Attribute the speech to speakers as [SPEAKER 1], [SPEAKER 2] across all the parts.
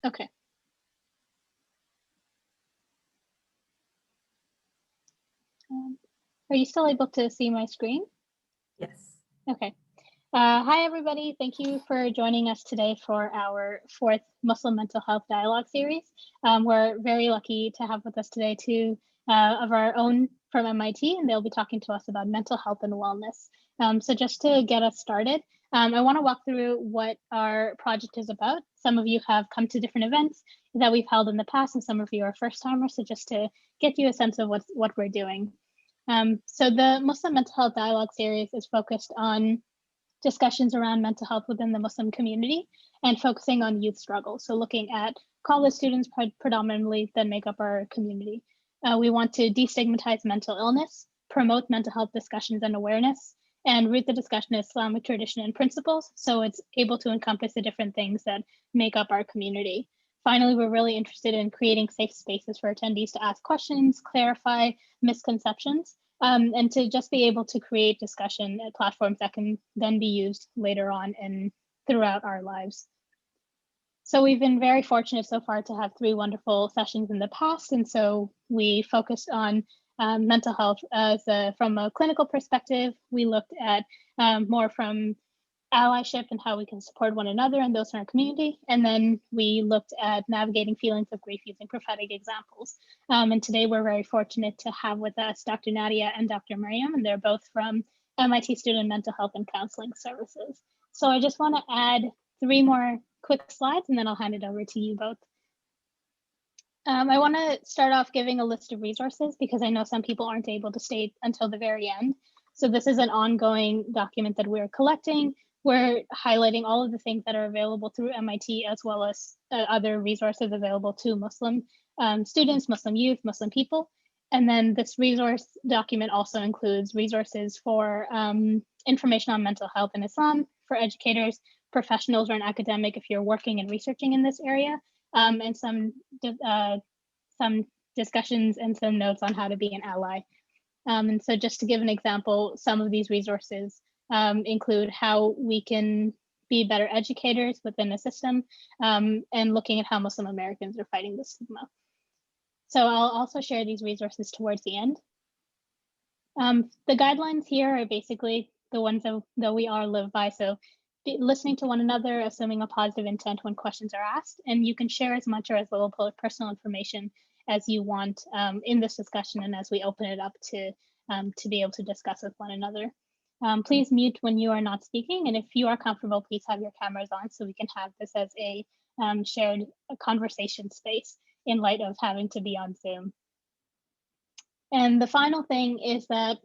[SPEAKER 1] Okay. Are you still able to see my screen?
[SPEAKER 2] Yes.
[SPEAKER 1] Okay. Hi, everybody. Thank you for joining us today for our 4th Muslim Mental Health Dialogue Series. We're very lucky to have with us today two of our own from MIT, and they'll be talking to us about mental health and wellness. So just to get us started, I want to walk through what our project is about. Some of you have come to different events that we've held in the past, and some of you are first timers. So just to get you a sense of what we're doing. So the Muslim Mental Health Dialogue Series is focused on discussions around mental health within the Muslim community and focusing on youth struggles. So looking at college students predominantly that make up our community. We want to destigmatize mental illness, promote mental health discussions and awareness, and root the discussion in Islamic tradition and principles, so it's able to encompass the different things that make up our community. Finally, we're really interested in creating safe spaces for attendees to ask questions, clarify misconceptions, and to just be able to create discussion platforms that can then be used later on and throughout our lives. So we've been very fortunate so far to have 3 wonderful sessions in the past. And so we focused on mental health from a clinical perspective. We looked at more from allyship and how we can support one another and those in our community. And then we looked at navigating feelings of grief using prophetic examples. And today we're very fortunate to have with us Dr. Nadia and Dr. Maryam, and they're both from MIT Student Mental Health and Counseling Services. So I just want to add 3 more quick slides and then I'll hand it over to you both. I want to start off giving a list of resources because I know some people aren't able to stay until the very end. So this is an ongoing document that we're collecting. We're highlighting all of the things that are available through MIT as well as other resources available to Muslim students, Muslim youth, Muslim people. And then this resource document also includes resources for information on mental health in Islam, for educators, professionals, or an academic if you're working and researching in this area, and some discussions and some notes on how to be an ally. And so just to give an example, some of these resources include how we can be better educators within the system and looking at how Muslim Americans are fighting the stigma. So I'll also share these resources towards the end. The guidelines here are basically the ones that we all live by. So listening to one another, assuming a positive intent when questions are asked, and you can share as much or as little personal information as you want in this discussion and as we open it up to be able to discuss with one another. Please mute when you are not speaking, and if you are comfortable, please have your cameras on so we can have this as a shared conversation space in light of having to be on Zoom. And the final thing is that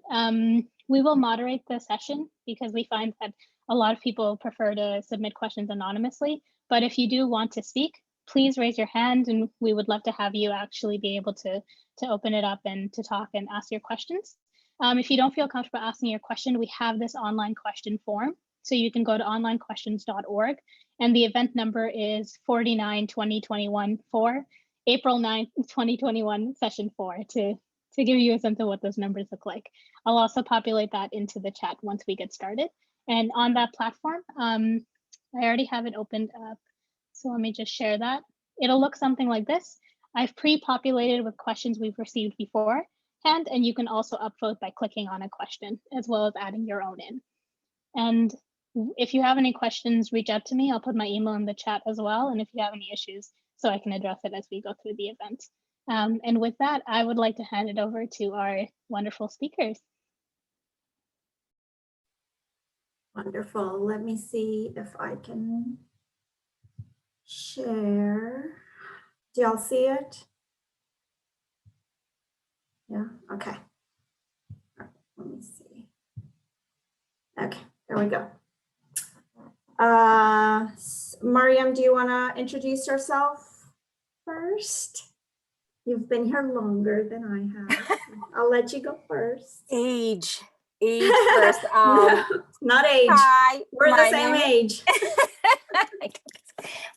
[SPEAKER 1] we will moderate the session because we find that a lot of people prefer to submit questions anonymously. But if you do want to speak, please raise your hand and we would love to have you actually be able to open it up and to talk and ask your questions. If you don't feel comfortable asking your question, we have this online question form. So you can go to onlinequestions.org and the event number is 49-2021 for April 9th, 2021, session 4 to give you a sense of what those numbers look like. I'll also populate that into the chat once we get started. And on that platform, I already have it opened up. So let me just share that. It'll look something like this. I've pre-populated with questions we've received beforehand, and you can also upvote by clicking on a question as well as adding your own in. And if you have any questions, reach out to me. I'll put my email in the chat as well. And if you have any issues, so I can address it as we go through the event. And with that, I would like to hand it over to our wonderful speakers.
[SPEAKER 2] Wonderful. Let me see if I can share. Do y'all see it? Yeah, okay. All right, let me see. Okay, there we go. Maryam, do you want to introduce yourself first? You've been here longer than I have. I'll let you go first.
[SPEAKER 3] Age first.
[SPEAKER 2] No, not age.
[SPEAKER 3] Hi,
[SPEAKER 2] we're the same age.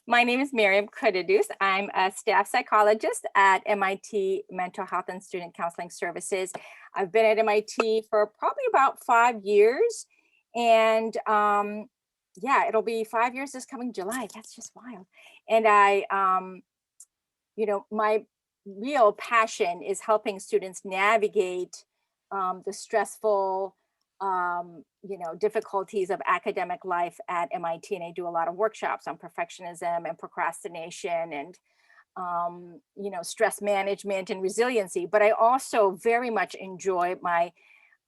[SPEAKER 3] My name is Maryam Khodadoust. I'm a staff psychologist at MIT Mental Health and Student Counseling Services. I've been at MIT for probably about 5 years. And yeah, it'll be 5 years this coming July. That's just wild. And I, you know, my real passion is helping students navigate the stressful, you know, difficulties of academic life at MIT. And I do a lot of workshops on perfectionism and procrastination and, you know, stress management and resiliency. But I also very much enjoy my,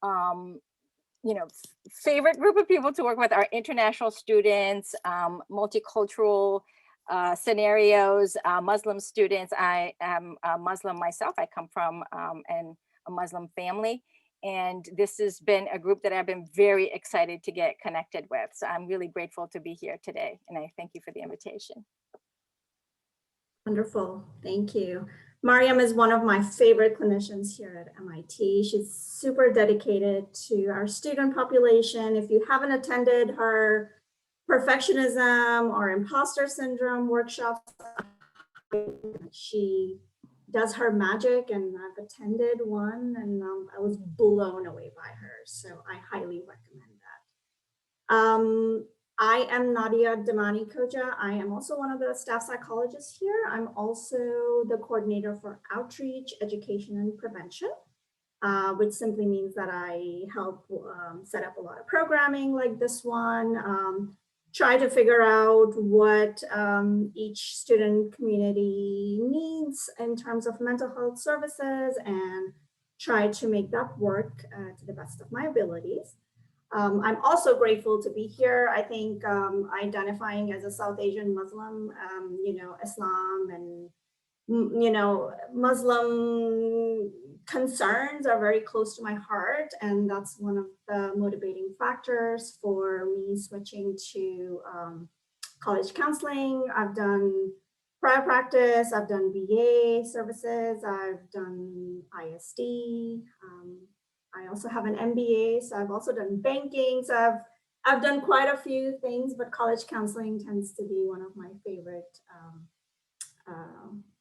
[SPEAKER 3] you know, favorite group of people to work with are international students, multicultural scenarios, Muslim students. I am a Muslim myself. I come from a Muslim family. And this has been a group that I've been very excited to get connected with. So I'm really grateful to be here today. And I thank you for the invitation.
[SPEAKER 2] Wonderful, thank you. Maryam is one of my favorite clinicians here at MIT. She's super dedicated to our student population. If you haven't attended her perfectionism or imposter syndrome workshops, she does her magic, and I've attended one, and I was blown away by her. So I highly recommend that. I am Nadia Damani-Khoja. I am also one of the staff psychologists here. I'm also the coordinator for outreach, education, and prevention, which simply means that I help set up a lot of programming like this one, try to figure out what each student community needs in terms of mental health services and try to make that work to the best of my abilities. I'm also grateful to be here. I think identifying as a South Asian Muslim, you know, Islam and, you know, Muslim concerns are very close to my heart. And that's one of the motivating factors for me switching to college counseling. I've done prior practice, I've done BA services, I've done ISD. I also have an MBA, so I've also done banking. So I've done quite a few things, but college counseling tends to be one of my favorite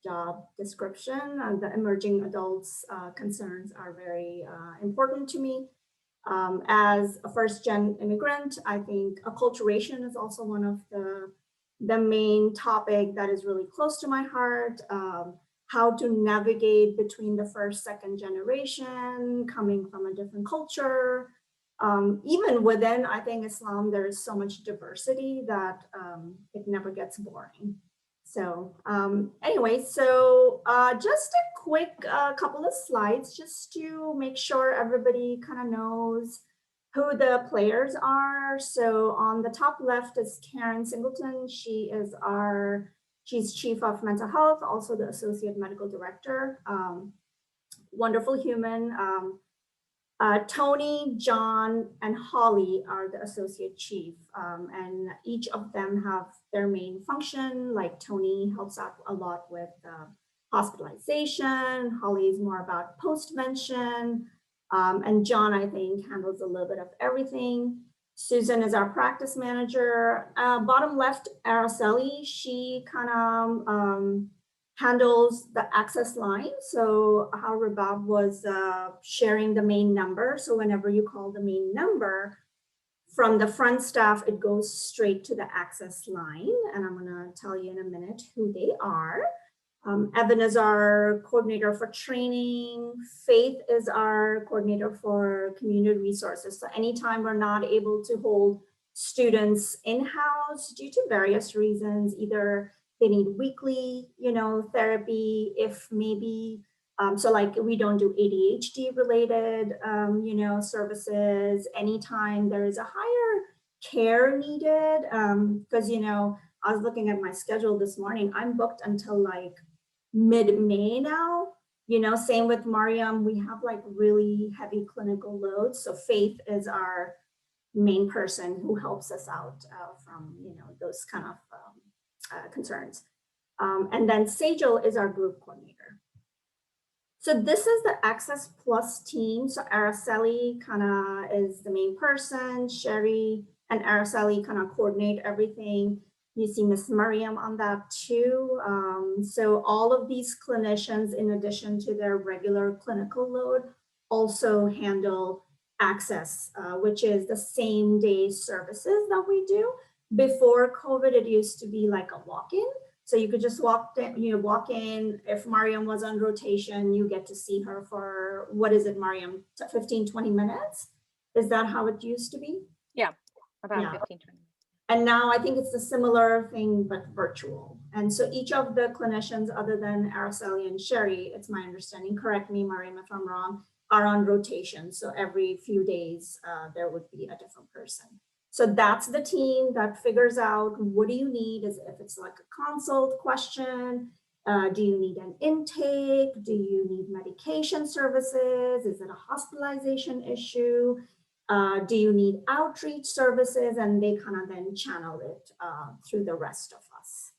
[SPEAKER 2] job description. The emerging adults concerns are very important to me. As a first-gen immigrant, I think acculturation is also one of the main topic that is really close to my heart. How to navigate between the first, second generation, coming from a different culture. Even within, I think, Islam, there is so much diversity that it never gets boring. So anyway, so just a quick couple of slides just to make sure everybody kind of knows who the players are. So on the top left is Karen Singleton. She's Chief of Mental Health, also the Associate Medical Director. Wonderful human. Tony, John, and Holly are the Associate Chief. And each of them have their main function. Like Tony helps out a lot with hospitalization. Holly is more about post-mention. And John, I think, handles a little bit of everything. Susan is our practice manager. Bottom left, Araceli, she kind of handles the access line. So how Rabab was sharing the main number. So whenever you call the main number, from the front staff, it goes straight to the access line. And I'm gonna tell you in a minute who they are. Evan is our coordinator for training. Faith is our coordinator for community resources. So anytime we're not able to hold students in-house due to various reasons, either they need weekly, you know, therapy, if maybe, so like we don't do ADHD related, you know, services. Anytime there is a higher care needed, because, you know, I was looking at my schedule this morning, I'm booked until like mid-May now, you know, same with Maryam, we have like really heavy clinical loads. So Faith is our main person who helps us out from, you know, those kind of concerns. And then Sejal is our group coordinator. So this is the Access Plus team. So Araceli kind of is the main person. Sherry and Araceli kind of coordinate everything. You see Miss Maryam on that too. So all of these clinicians, in addition to their regular clinical load, also handle access, which is the same day services that we do. Before COVID, it used to be like a walk-in. So you could just walk in. If Maryam was on rotation, you get to see her for, what is it, Maryam, 15, 20 minutes? Is that how it used to be?
[SPEAKER 3] Yeah, about
[SPEAKER 2] Yeah.
[SPEAKER 3] 15, 20.
[SPEAKER 2] And now I think it's a similar thing, but virtual. And so each of the clinicians, other than Araceli and Sherry, it's my understanding, correct me, Maryam, if I'm wrong, are on rotation. So every few days, there would be a different person. So that's the team that figures out, what do you need? Is if it's like a consult question, do you need an intake? Do you need medication services? Is it a hospitalization issue? Do you need outreach services? And they kind of then channel it through the rest of us.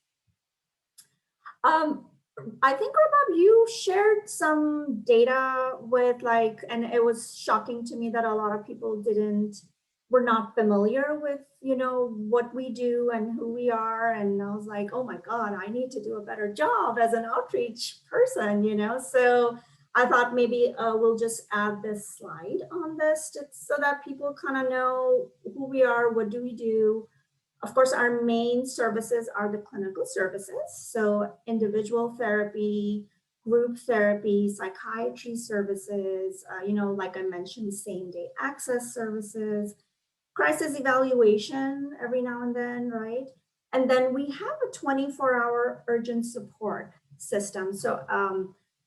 [SPEAKER 2] I think, Rabab, you shared some data with and it was shocking to me that a lot of people were not familiar with, what we do and who we are. And I was like, oh my God, I need to do a better job as an outreach person, So I thought maybe we'll just add this slide on this so that people kind of know who we are, what do we do. Of course, our main services are the clinical services. So individual therapy, group therapy, psychiatry services, like I mentioned, same day access services, crisis evaluation every now and then, right? And then we have a 24-hour urgent support system. So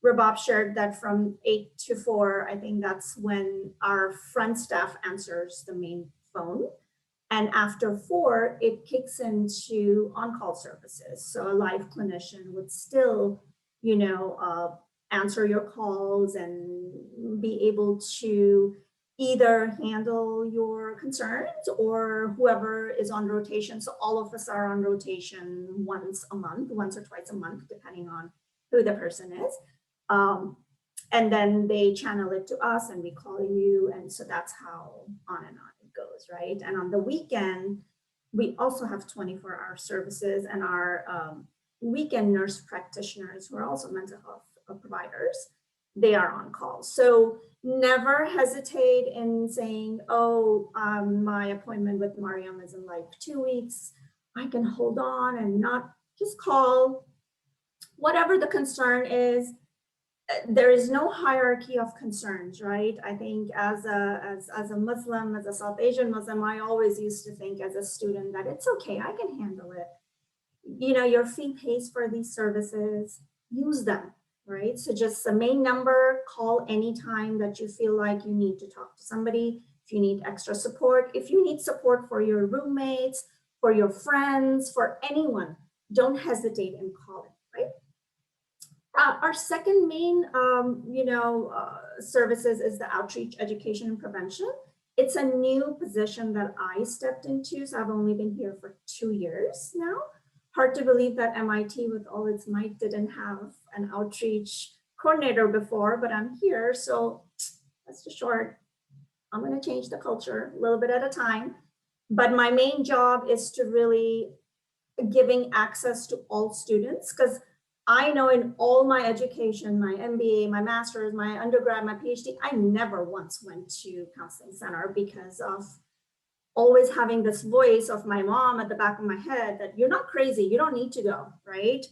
[SPEAKER 2] Rabab shared that from 8 to 4, I think that's when our front staff answers the main phone. And after 4, it kicks into on-call services. So a live clinician would still, answer your calls and be able to either handle your concerns or whoever is on rotation. So all of us are on rotation once or twice a month, depending on who the person is. And then they channel it to us and we call you. And so that's how on and on it goes, right? And on the weekend, we also have 24-hour services, and our weekend nurse practitioners, who are also mental health providers, they are on call. So never hesitate in saying, oh, my appointment with Maryam is in 2 weeks. I can hold on and not just call. Whatever the concern is, there is no hierarchy of concerns, right? I think as a Muslim, as a South Asian Muslim, I always used to think as a student that it's okay, I can handle it. Your fee pays for these services, use them, right? So just the main number, call anytime that you feel like you need to talk to somebody. If you need extra support, if you need support for your roommates, for your friends, for anyone, don't hesitate in calling, right? Our second main, services is the outreach, education, and prevention. It's a new position that I stepped into, so I've only been here for 2 years now. Hard to believe that MIT, with all its might, didn't have an outreach coordinator before, but I'm here, so that's the short. I'm going to change the culture a little bit at a time. But my main job is to really giving access to all students, because I know in all my education, my MBA, my master's, my undergrad, my PhD, I never once went to counseling center because of always having this voice of my mom at the back of my head that you're not crazy, you don't need to go, right?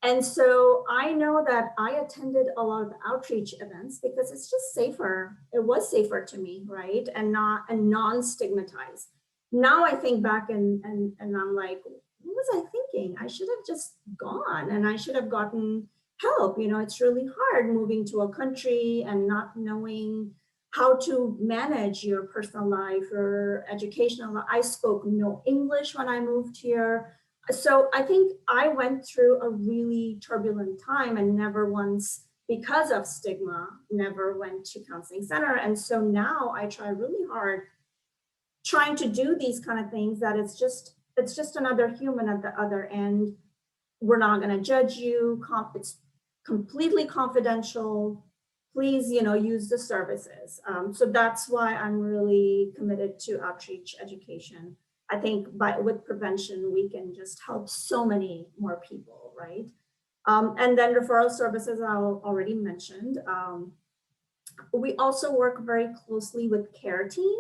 [SPEAKER 2] And so I know that I attended a lot of the outreach events because it's just safer. It was safer to me, right? And non-stigmatized. Now I think back and I'm like, what was I thinking? I should have just gone and I should have gotten help. It's really hard moving to a country and not knowing how to manage your personal life or educational life. I spoke no English when I moved here. So I think I went through a really turbulent time and never once, because of stigma, never went to counseling center. And so now I try really hard trying to do these kind of things, that it's just another human at the other end. We're not going to judge you. It's completely confidential. Please, use the services. So that's why I'm really committed to outreach education. I think with prevention, we can just help so many more people, right? And then referral services, I already mentioned. We also work very closely with care team.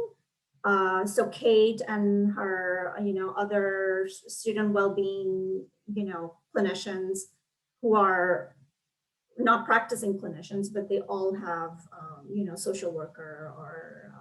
[SPEAKER 2] So Kate and her, other student well-being, clinicians who are not practicing clinicians, but they all have, social worker or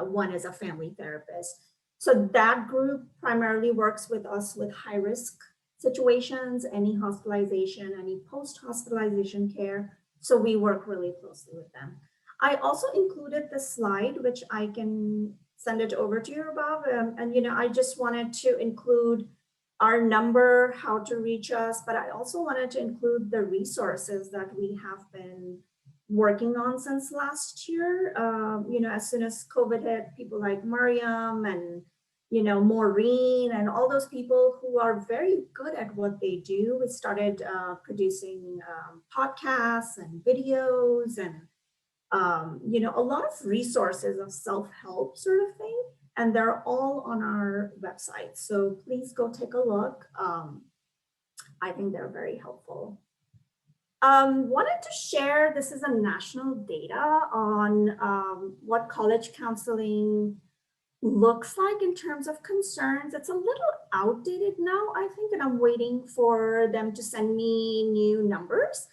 [SPEAKER 2] one is a family therapist. So that group primarily works with us with high risk situations, any hospitalization, any post-hospitalization care. So we work really closely with them. I also included the slide, which I can send it over to you, Bob. And I just wanted to include our number, how to reach us, but I also wanted to include the resources that we have been working on since last year. As soon as COVID hit, people like Maryam and Maureen and all those people who are very good at what they do, we started producing podcasts and videos and a lot of resources of self-help sort of thing, and they're all on our website. So please go take a look. I think they're very helpful. Wanted to share, this is a national data on what college counseling looks like in terms of concerns. It's a little outdated now, I think, and I'm waiting for them to send me new numbers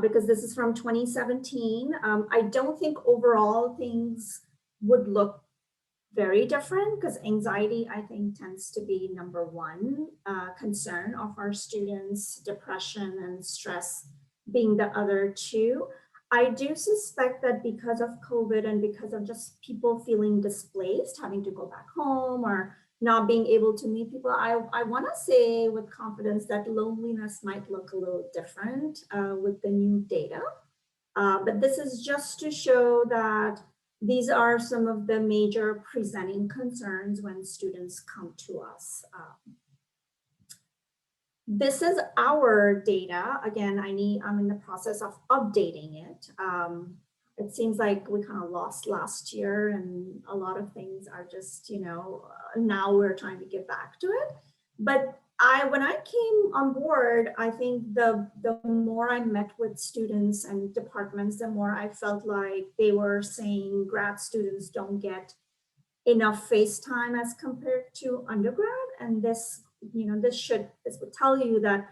[SPEAKER 2] because this is from 2017. I don't think overall things would look very different because anxiety, I think, tends to be number one concern of our students, depression and stress being the other two. I do suspect that because of COVID and because of just people feeling displaced, having to go back home or not being able to meet people, I want to say with confidence that loneliness might look a little different with the new data. But this is just to show that these are some of the major presenting concerns when students come to us. This is our data. Again, I'm in the process of updating it. It seems like we kind of lost last year and a lot of things are just, now we're trying to get back to it. But when I came on board, I think the more I met with students and departments, the more I felt like they were saying grad students don't get enough face time as compared to undergrad. And this would tell you that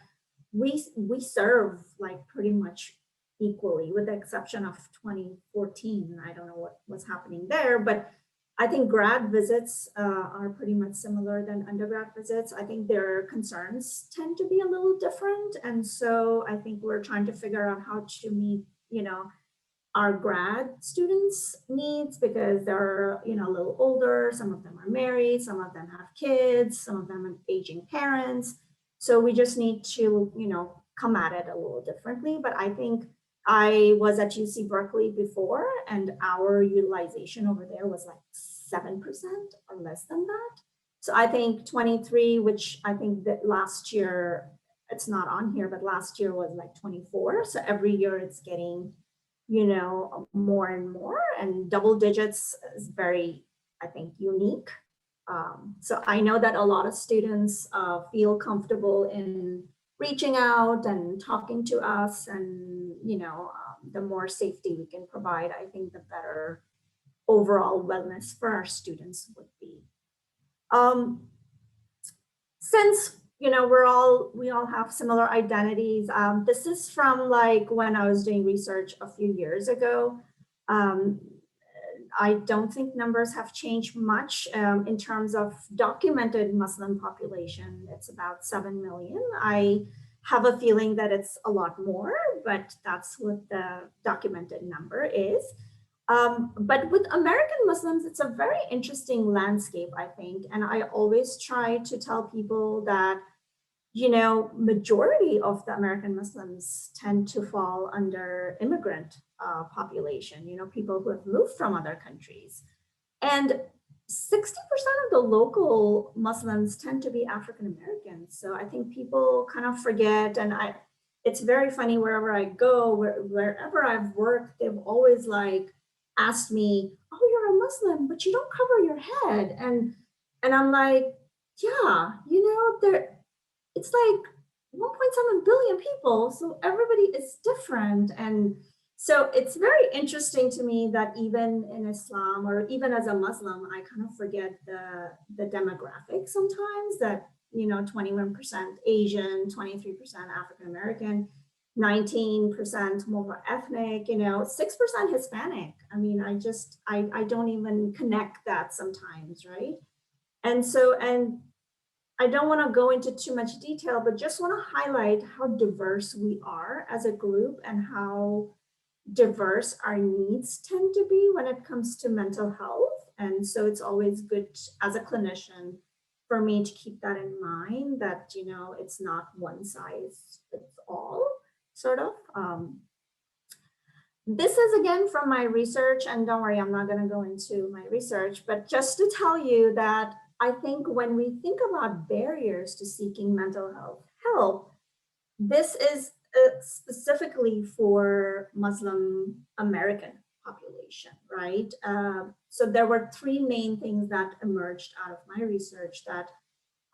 [SPEAKER 2] we serve like pretty much equally, with the exception of 2014. I don't know what was happening there, but I think grad visits are pretty much similar than undergrad visits. I think their concerns tend to be a little different. And so I think we're trying to figure out how to meet, our grad students' needs, because they're, a little older. Some of them are married, some of them have kids, some of them have aging parents. So we just need to, come at it a little differently. But I think I was at UC Berkeley before, and our utilization over there was like 7% or less than that. So I think 23, which I think that last year, it's not on here, but last year was like 24. So every year it's getting, more and more, and double digits is very, I think, unique. So I know that a lot of students feel comfortable in reaching out and talking to us, and the more safety we can provide, I think the better overall wellness for our students would be. Since we all have similar identities, this is from like when I was doing research a few years ago. I don't think numbers have changed much in terms of documented Muslim population. It's about 7 million. I have a feeling that it's a lot more, but that's what the documented number is. But with American Muslims, it's a very interesting landscape, I think. And I always try to tell people that, majority of the American Muslims tend to fall under immigrant population, people who have moved from other countries. And 60% of the local Muslims tend to be African Americans. So I think people kind of forget, and it's very funny wherever I go, wherever I've worked, they've always like asked me, "Oh, you're a Muslim, but you don't cover your head." And I'm like, yeah, it's like 1.7 billion people, so everybody is different. And So it's very interesting to me that even in Islam, or even as a Muslim, I kind of forget the demographic sometimes, that, 21% Asian, 23% African American, 19% multi-ethnic, 6% Hispanic. I mean, I don't even connect that sometimes, right? And I don't want to go into too much detail, but just want to highlight how diverse we are as a group and how diverse our needs tend to be when it comes to mental health. And so it's always good as a clinician for me to keep that in mind, that, it's not one size fits all, sort of. This is again from my research, and don't worry, I'm not going to go into my research, but just to tell you that I think when we think about barriers to seeking mental health help, this is specifically for Muslim American population, right? So there were three main things that emerged out of my research: that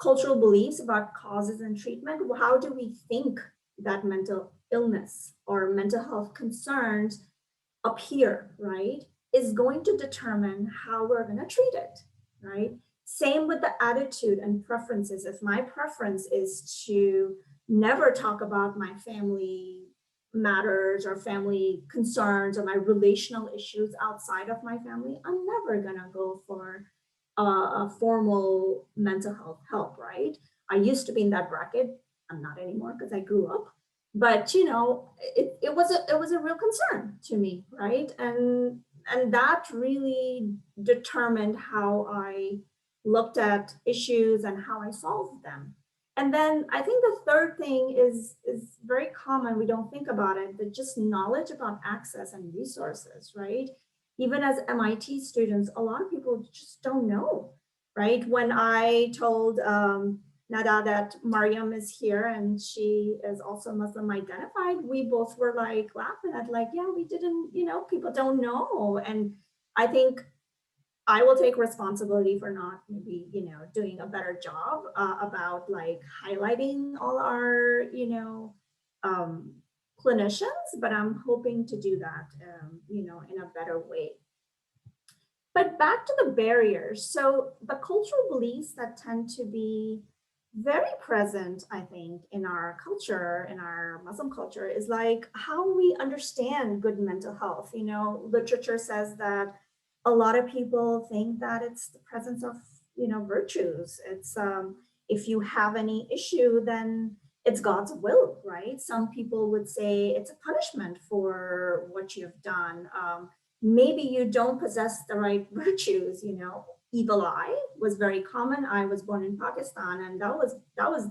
[SPEAKER 2] cultural beliefs about causes and treatment. How do we think that mental illness or mental health concerns appear, right, is going to determine how we're going to treat it, right? Same with the attitude and preferences. If my preference is to never talk about my family matters or family concerns or my relational issues outside of my family, I'm never going to go for a formal mental health help, right? I used to be in that bracket. I'm not anymore because I grew up. But it was a real concern to me, right? And that really determined how I looked at issues and how I solved them. And then I think the third thing is very common. We don't think about it, but just knowledge about access and resources, right? Even as MIT students, a lot of people just don't know, right? When I told Nada that Maryam is here and she is also Muslim identified, we both were like laughing at, like, yeah, we didn't, people don't know. And I think I will take responsibility for not maybe, doing a better job about like highlighting all our, clinicians, but I'm hoping to do that, in a better way. But back to the barriers. So the cultural beliefs that tend to be very present, I think, in our culture, in our Muslim culture, is like how we understand good mental health. Literature says that a lot of people think that it's the presence of, virtues. It's if you have any issue, then it's God's will, right? Some people would say it's a punishment for what you've done. Maybe you don't possess the right virtues. Evil eye was very common. I was born in Pakistan, and that was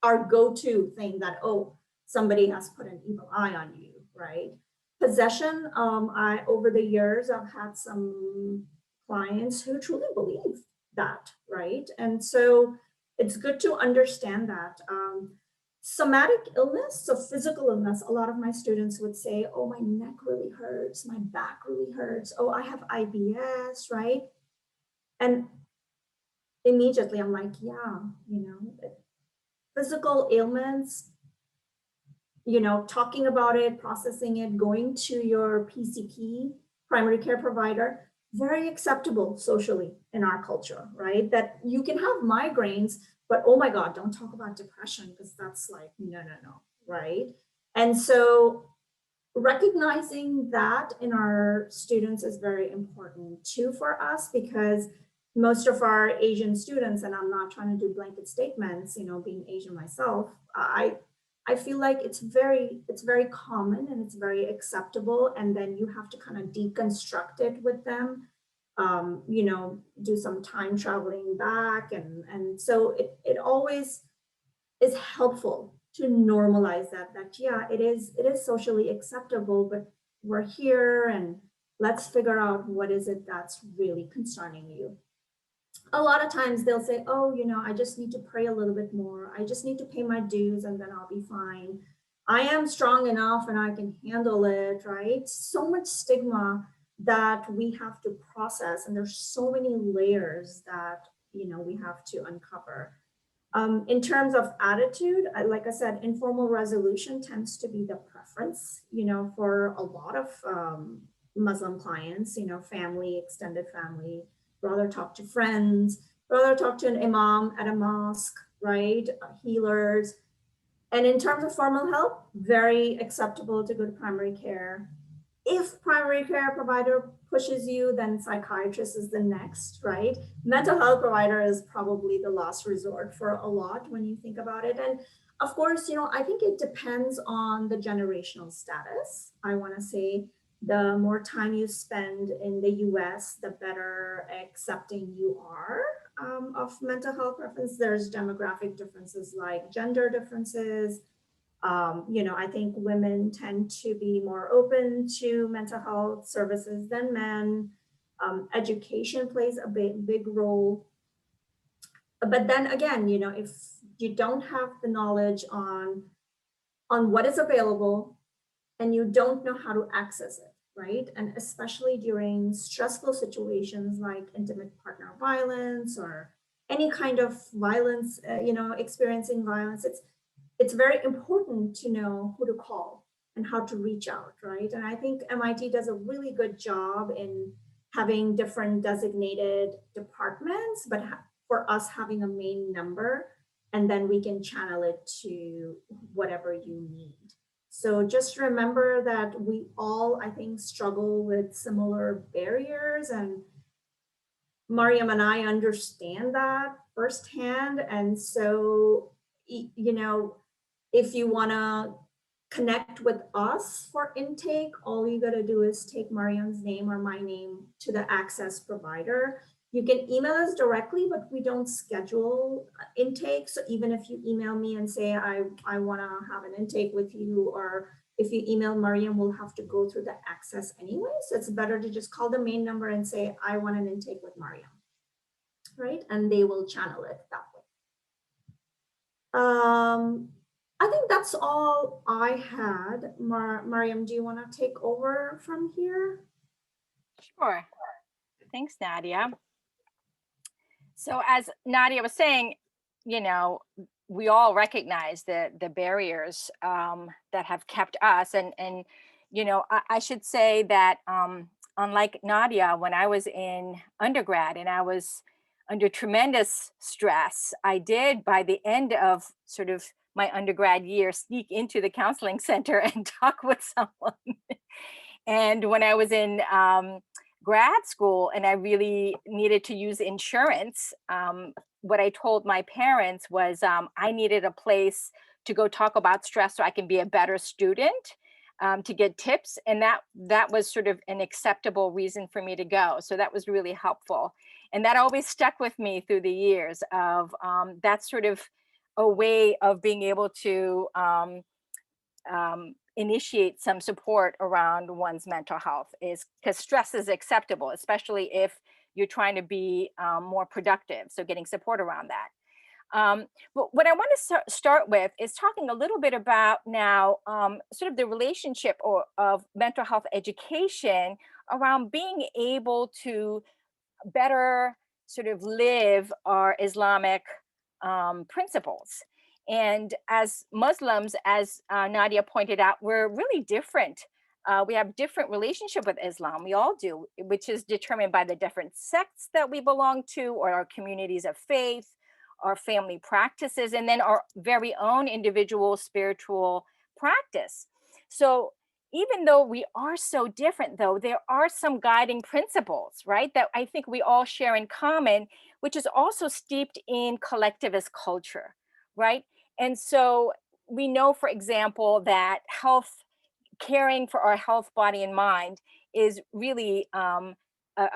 [SPEAKER 2] our go-to thing, that, oh, somebody has put an evil eye on you, right? Possession, I over the years I've had some clients who truly believe that, right? And so it's good to understand that. Somatic illness, so physical illness, a lot of my students would say, oh, my neck really hurts, my back really hurts, oh, I have IBS, right? And immediately I'm like, yeah, physical ailments, talking about it, processing it, going to your PCP, primary care provider, very acceptable socially in our culture, right? That you can have migraines, but oh my God, don't talk about depression, because that's like, no, right? And so recognizing that in our students is very important too for us, because most of our Asian students, and I'm not trying to do blanket statements, being Asian myself, I feel like it's very common and it's very acceptable. And then you have to kind of deconstruct it with them, do some time traveling back. And so it always is helpful to normalize that yeah, it is socially acceptable, but we're here and let's figure out what is it that's really concerning you. A lot of times they'll say, oh, I just need to pray a little bit more. I just need to pay my dues and then I'll be fine. I am strong enough and I can handle it, right? So much stigma that we have to process, and there's so many layers that, we have to uncover. In terms of attitude, like I said, informal resolution tends to be the preference, for a lot of Muslim clients, family, extended family, rather talk to friends, rather talk to an imam at a mosque, right? Healers. And in terms of formal help, very acceptable to go to primary care. If primary care provider pushes you, then psychiatrist is the next, right? Mental health provider is probably the last resort for a lot when you think about it. And of course, I think it depends on the generational status. I want to say the more time you spend in the US, the better accepting you are of mental health preference. There's demographic differences like gender differences. I think women tend to be more open to mental health services than men. Education plays a big role. But then again, if you don't have the knowledge on what is available and you don't know how to access it, right? And especially during stressful situations like intimate partner violence or any kind of violence, experiencing violence, it's very important to know who to call and how to reach out, right? And I think MIT does a really good job in having different designated departments, but for us having a main number, and then we can channel it to whatever you need. So just remember that we all, I think, struggle with similar barriers, and Maryam and I understand that firsthand. And so, if you want to connect with us for intake, all you got to do is take Maryam's name or my name to the access provider. You can email us directly, but we don't schedule intake. So even if you email me and say, I want to have an intake with you, or if you email Maryam, we'll have to go through the access anyway. So it's better to just call the main number and say, I want an intake with Maryam, right? And they will channel it that way. I think that's all I had. Maryam, do you want to take over from here?
[SPEAKER 3] Sure. Thanks, Nadia. So as Nadia was saying, we all recognize the barriers that have kept us. And I should say that unlike Nadia, when I was in undergrad and I was under tremendous stress, I did, by the end of sort of my undergrad year, sneak into the counseling center and talk with someone. And when I was in grad school and I really needed to use insurance, what I told my parents was I needed a place to go talk about stress so I can be a better student, to get tips. And that was sort of an acceptable reason for me to go. So that was really helpful. And that always stuck with me through the years of that's sort of a way of being able to initiate some support around one's mental health, is because stress is acceptable, especially if you're trying to be more productive. So getting support around that. But what I want to start with is talking a little bit about now sort of the relationship of mental health education around being able to better sort of live our Islamic principles. And as Muslims, as Nadia pointed out, we're really different. We have different relationship with Islam. We all do, which is determined by the different sects that we belong to, or our communities of faith, our family practices, and then our very own individual spiritual practice. So even though we are so different, though, there are some guiding principles, right, that I think we all share in common, which is also steeped in collectivist culture, right? And so we know, for example, that caring for our health, body, and mind is really a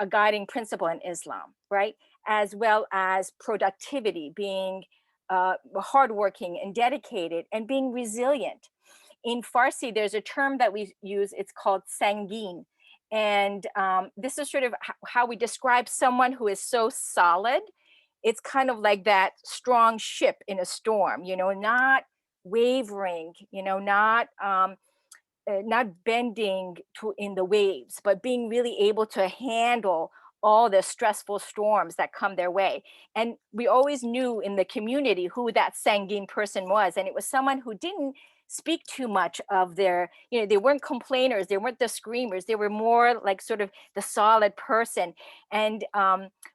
[SPEAKER 3] guiding principle in Islam, right? As well as productivity, being hardworking and dedicated, and being resilient. In Farsi, there's a term that we use, it's called sangin. And this is sort of how we describe someone who is so solid. It's kind of like that strong ship in a storm, not wavering, not bending in the waves, but being really able to handle all the stressful storms that come their way. And we always knew in the community who that sanguine person was. And it was someone who didn't speak too much of their, they weren't complainers, they weren't the screamers, they were more like sort of the solid person. And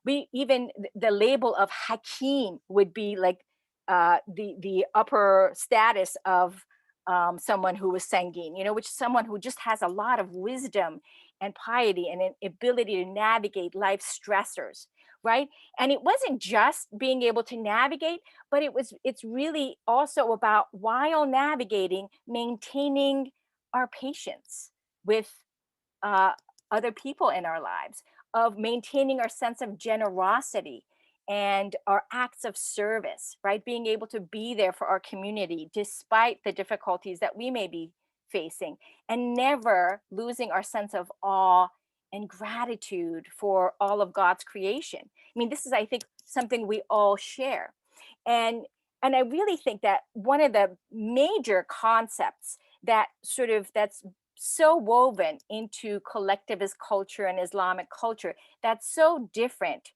[SPEAKER 3] we even, the label of Hakim would be like the upper status of someone who was sanguine, which is someone who just has a lot of wisdom and piety and an ability to navigate life's stressors, right? And it wasn't just being able to navigate, but it's really also about, while navigating, maintaining our patience with uh, other people in our lives, of maintaining our sense of generosity and our acts of service, right? Being able to be there for our community despite the difficulties that we may be facing, and never losing our sense of awe and gratitude for all of God's creation. I mean, this is, I think, something we all share. And I really think that one of the major concepts that's so woven into collectivist culture and Islamic culture, that's so different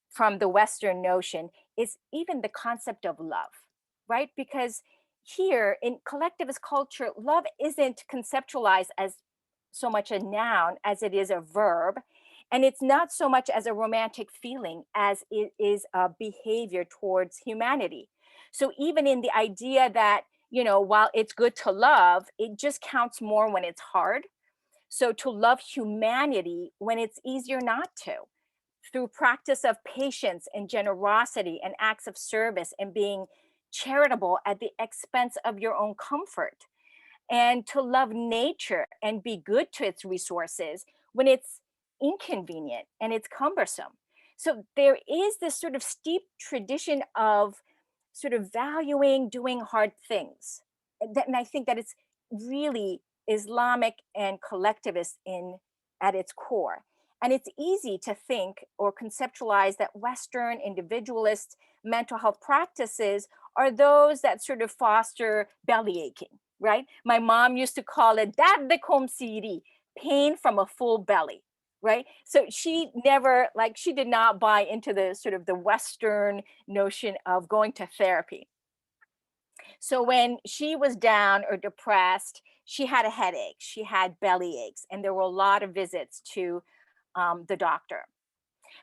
[SPEAKER 3] from the Western notion, is even the concept of love, right? Because here in collectivist culture, love isn't conceptualized as so much a noun as it is a verb. And it's not so much as a romantic feeling as it is a behavior towards humanity. So even in the idea that, while it's good to love, it just counts more when it's hard. So to love humanity when it's easier not to, through practice of patience and generosity and acts of service and being charitable at the expense of your own comfort, and to love nature and be good to its resources when it's inconvenient and it's cumbersome. So there is this sort of steep tradition of sort of valuing doing hard things. And I think that it's really Islamic and collectivist at its core. And it's easy to think or conceptualize that Western individualist mental health practices are those that sort of foster belly aching, right? My mom used to call it dad de komsiri, pain from a full belly, right? So she did not buy into the sort of the Western notion of going to therapy. So when she was down or depressed, she had a headache, she had belly aches, and there were a lot of visits to the doctor.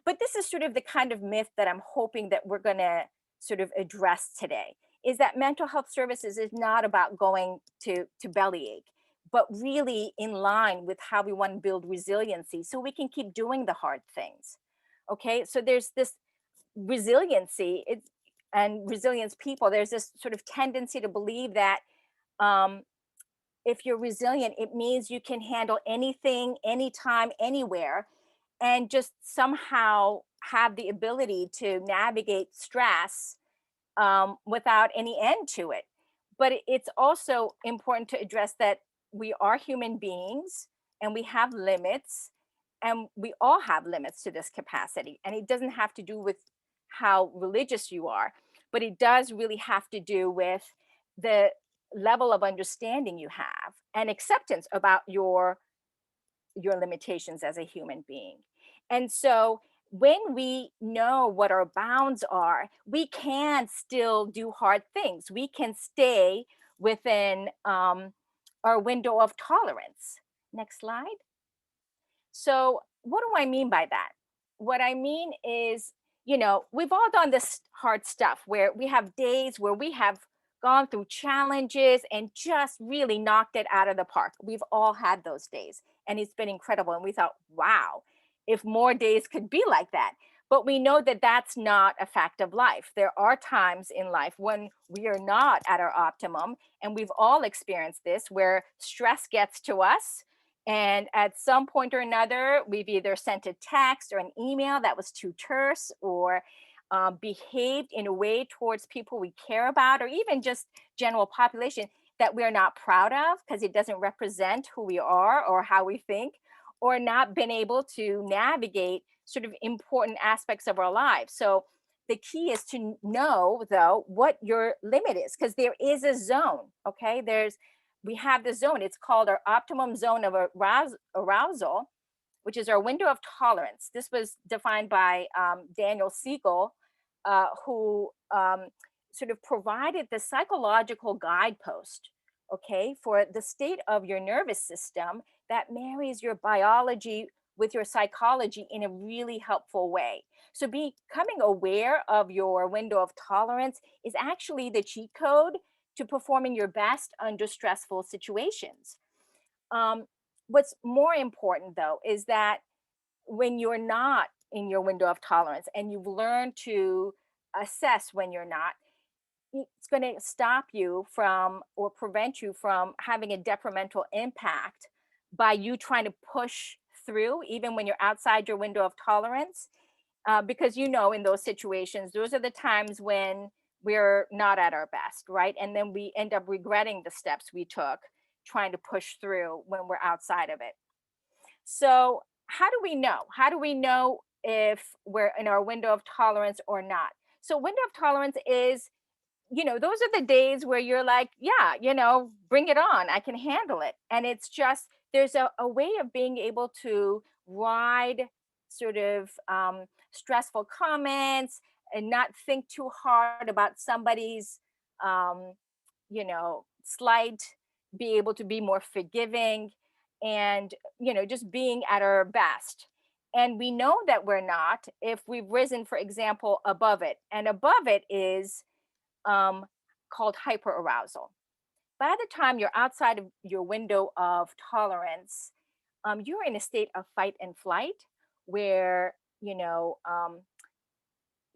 [SPEAKER 3] But this is sort of the kind of myth that I'm hoping that we're going to sort of address today, is that mental health services is not about going to bellyache, but really in line with how we want to build resiliency so we can keep doing the hard things. Okay, so there's this resiliency and resilience people, there's this sort of tendency to believe that if you're resilient, it means you can handle anything, anytime, anywhere, and just somehow have the ability to navigate stress without any end to it. But it's also important to address that we are human beings and we have limits, and we all have limits to this capacity. And it doesn't have to do with how religious you are, but it does really have to do with the level of understanding you have and acceptance about your limitations as a human being. And so when we know what our bounds are, we can still do hard things. We can stay within our window of tolerance. Next slide. So what do I mean by that? What I mean is, we've all done this hard stuff where we have days where we have gone through challenges and just really knocked it out of the park. We've all had those days and it's been incredible. And we thought, wow, if more days could be like that. But we know that that's not a fact of life. There are times in life when we are not at our optimum, and we've all experienced this, where stress gets to us. And at some point or another, we've either sent a text or an email that was too terse, or behaved in a way towards people we care about, or even just general population that we're not proud of because it doesn't represent who we are or how we think, or not been able to navigate sort of important aspects of our lives. So the key is to know, though, what your limit is, because there is a zone. Okay, we have the zone. It's called our optimum zone of arousal. which is our window of tolerance. This was defined by Daniel Siegel, who sort of provided the psychological guidepost, okay, for the state of your nervous system that marries your biology with your psychology in a really helpful way. So becoming aware of your window of tolerance is actually the cheat code to performing your best under stressful situations. What's more important though is that when you're not in your window of tolerance and you've learned to assess when you're not, it's going to stop you from or prevent you from having a detrimental impact by you trying to push through even when you're outside your window of tolerance. Because in those situations, those are the times when we're not at our best, right? And then we end up regretting the steps we took trying to push through when we're outside of it. So how do we know? How do we know if we're in our window of tolerance or not? So window of tolerance is, those are the days where you're like, yeah, bring it on. I can handle it. And it's just, there's a way of being able to ride sort of stressful comments and not think too hard about somebody's, slight, be able to be more forgiving and, just being at our best. And we know that we're not if we've risen, for example, above it. And above it is called hyperarousal. By the time you're outside of your window of tolerance, you're in a state of fight and flight where,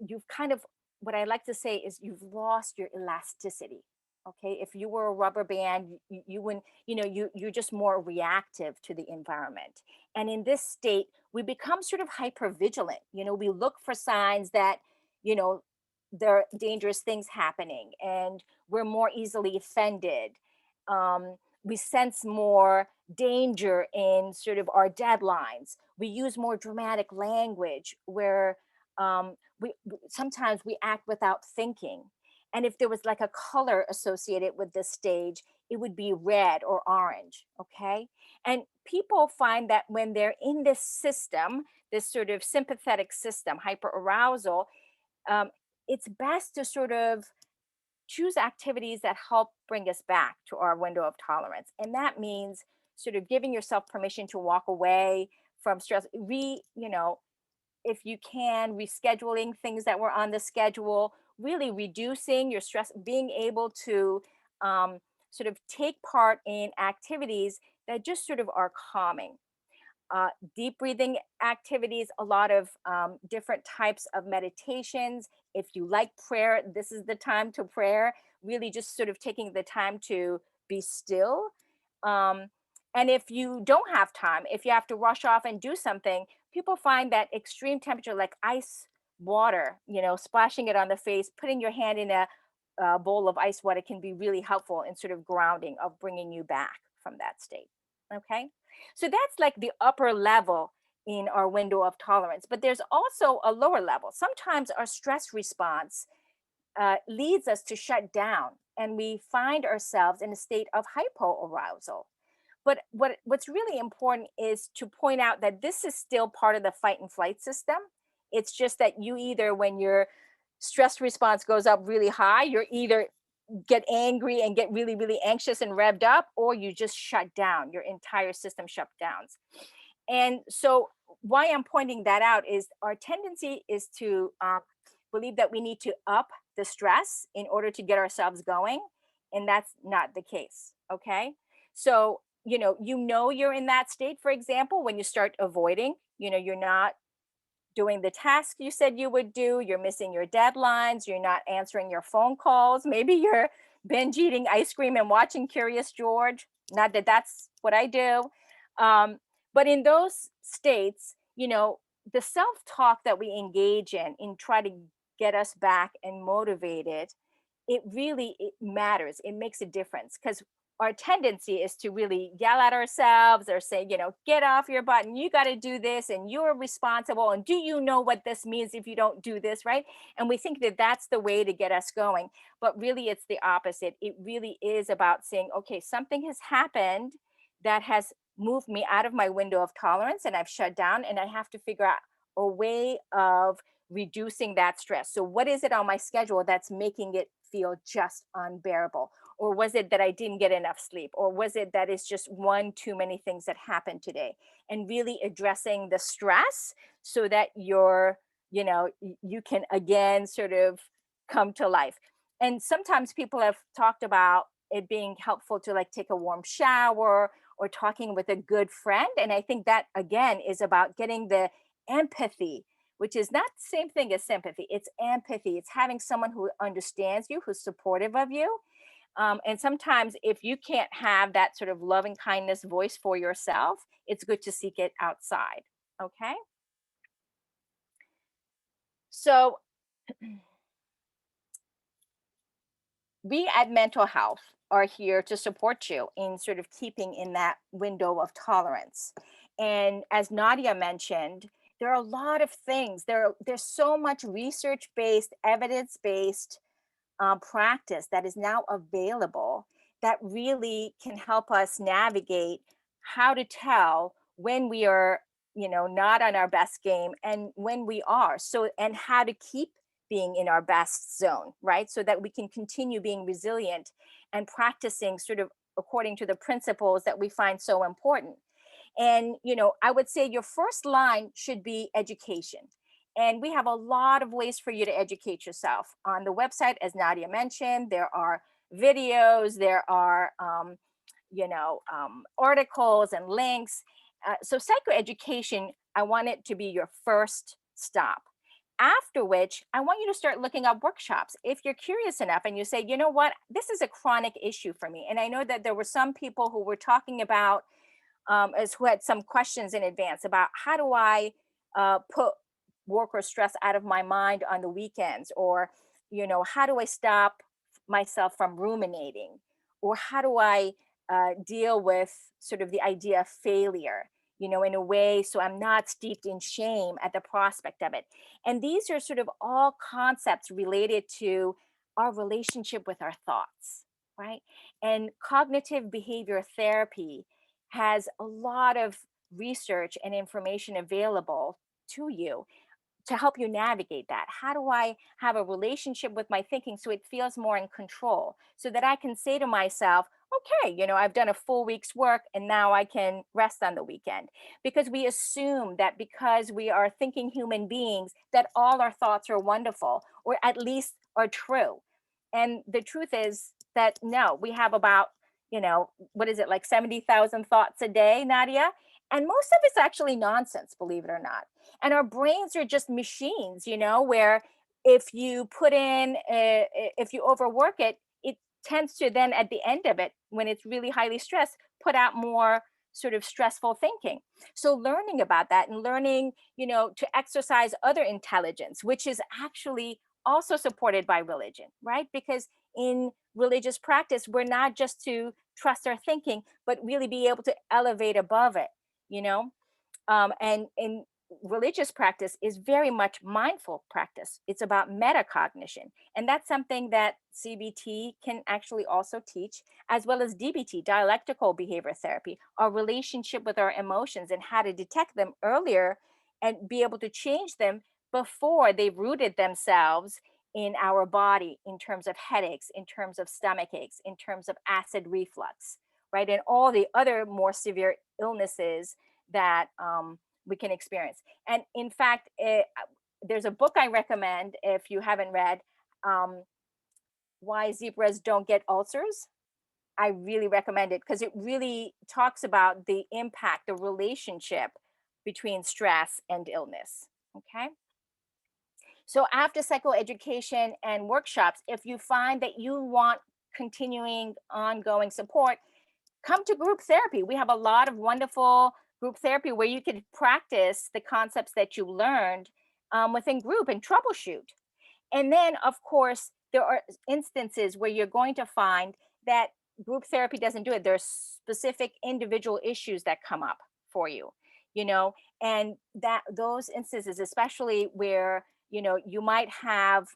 [SPEAKER 3] you've kind of, what I like to say is you've lost your elasticity. Okay. If you were a rubber band, you wouldn't, you're just more reactive to the environment. And in this state, we become sort of hyper vigilant. We look for signs that, you know, there are dangerous things happening and we're more easily offended. We sense more danger in sort of our deadlines. We use more dramatic language where sometimes we act without thinking. And if there was like a color associated with this stage, it would be red or orange. Okay. And people find that when they're in this system, this sort of sympathetic system, hyperarousal, um, it's best to sort of choose activities that help bring us back to our window of tolerance. And that means sort of giving yourself permission to walk away from stress, if you can, rescheduling things that were on the schedule, really reducing your stress, being able to sort of take part in activities that just sort of are calming. Deep breathing activities, a lot of different types of meditations. If you like prayer, this is the time to prayer, really just sort of taking the time to be still. And if you don't have time, if you have to rush off and do something, people find that extreme temperature, like ice water, splashing it on the face, putting your hand in a bowl of ice water can be really helpful in sort of grounding, of bringing you back from that state. Okay. So that's like the upper level in our window of tolerance. But there's also a lower level. Sometimes our stress response leads us to shut down and we find ourselves in a state of hypoarousal. But what's really important is to point out that this is still part of the fight and flight system. It's just that you either, when your stress response goes up really high, you're either get angry and get really, really anxious and revved up, or you just shut down, your entire system shut down. And so why I'm pointing that out is our tendency is to believe that we need to up the stress in order to get ourselves going. And that's not the case. Okay. So, you're in that state, for example, when you start avoiding, you're not doing the task you said you would do, you're missing your deadlines, you're not answering your phone calls, maybe you're binge eating ice cream and watching Curious George. Not that that's what I do. But in those states, the self-talk that we engage in try to get us back and motivated, it matters. It makes a difference because our tendency is to really yell at ourselves or say, get off your butt and you got to do this and you're responsible. And do you know what this means if you don't do this, right? And we think that that's the way to get us going. But really, it's the opposite. It really is about saying, okay, something has happened that has moved me out of my window of tolerance, and I've shut down, and I have to figure out a way of reducing that stress. So what is it on my schedule that's making it feel just unbearable? Or was it that I didn't get enough sleep? Or was it that it's just one too many things that happened today? And really addressing the stress so that you can again sort of come to life. And sometimes people have talked about it being helpful to like take a warm shower or talking with a good friend. And I think that again is about getting the empathy, which is not the same thing as sympathy. It's empathy. It's having someone who understands you, who's supportive of you. And sometimes if you can't have that sort of loving kindness voice for yourself, it's good to seek it outside. Okay. So we at Mental Health are here to support you in sort of keeping in that window of tolerance. And as Nadia mentioned, there are a lot of things. There's so much research-based, evidence-based practice that is now available that really can help us navigate how to tell when we are not on our best game and when we are, so and how to keep being in our best zone, right, so that we can continue being resilient and practicing sort of according to the principles that we find so important. And, I would say your first line should be education. And we have a lot of ways for you to educate yourself. On the website, as Nadia mentioned, there are videos, there are, articles and links. So psychoeducation, I want it to be your first stop. After which, I want you to start looking up workshops. If you're curious enough and you say, you know what, this is a chronic issue for me. And I know that there were some people who were talking about as who had some questions in advance about how do I put work or stress out of my mind on the weekends, or how do I stop myself from ruminating, or how do I deal with sort of the idea of failure, in a way so I'm not steeped in shame at the prospect of it. And these are sort of all concepts related to our relationship with our thoughts, right? And cognitive behavior therapy has a lot of research and information available to you to help you navigate that. How do I have a relationship with my thinking so it feels more in control, so that I can say to myself, okay, I've done a full week's work and now I can rest on the weekend? Because we assume that because we are thinking human beings, that all our thoughts are wonderful or at least are true. And the truth is that no, we have about, what is it, like 70,000 thoughts a day, Nadia? And most of it's actually nonsense, believe it or not. And our brains are just machines, where if you put in if you overwork it, it tends to then at the end of it, when it's really highly stressed, put out more sort of stressful thinking. So learning about that and learning, to exercise other intelligence, which is actually also supported by religion, right? Because in religious practice, we're not just to trust our thinking, but really be able to elevate above it, you know and in religious practice is very much mindful practice. It's about metacognition, and that's something that CBT can actually also teach, as well as DBT, dialectical behavior therapy, our relationship with our emotions and how to detect them earlier and be able to change them before they've rooted themselves in our body, in terms of headaches, in terms of stomach aches, in terms of acid reflux, right, and all the other more severe illnesses that we can experience. And in fact, there's a book I recommend if you haven't read, um, Why Zebras Don't Get Ulcers. I really recommend it because it really talks about the impact, the relationship between stress and illness. Okay. So after psychoeducation and workshops, if you find that you want continuing ongoing support, come to group therapy. We have a lot of wonderful group therapy where you can practice the concepts that you learned within group and troubleshoot. And then, of course, there are instances where you're going to find that group therapy doesn't do it. There's specific individual issues that come up for you, and that those instances, especially where, you might have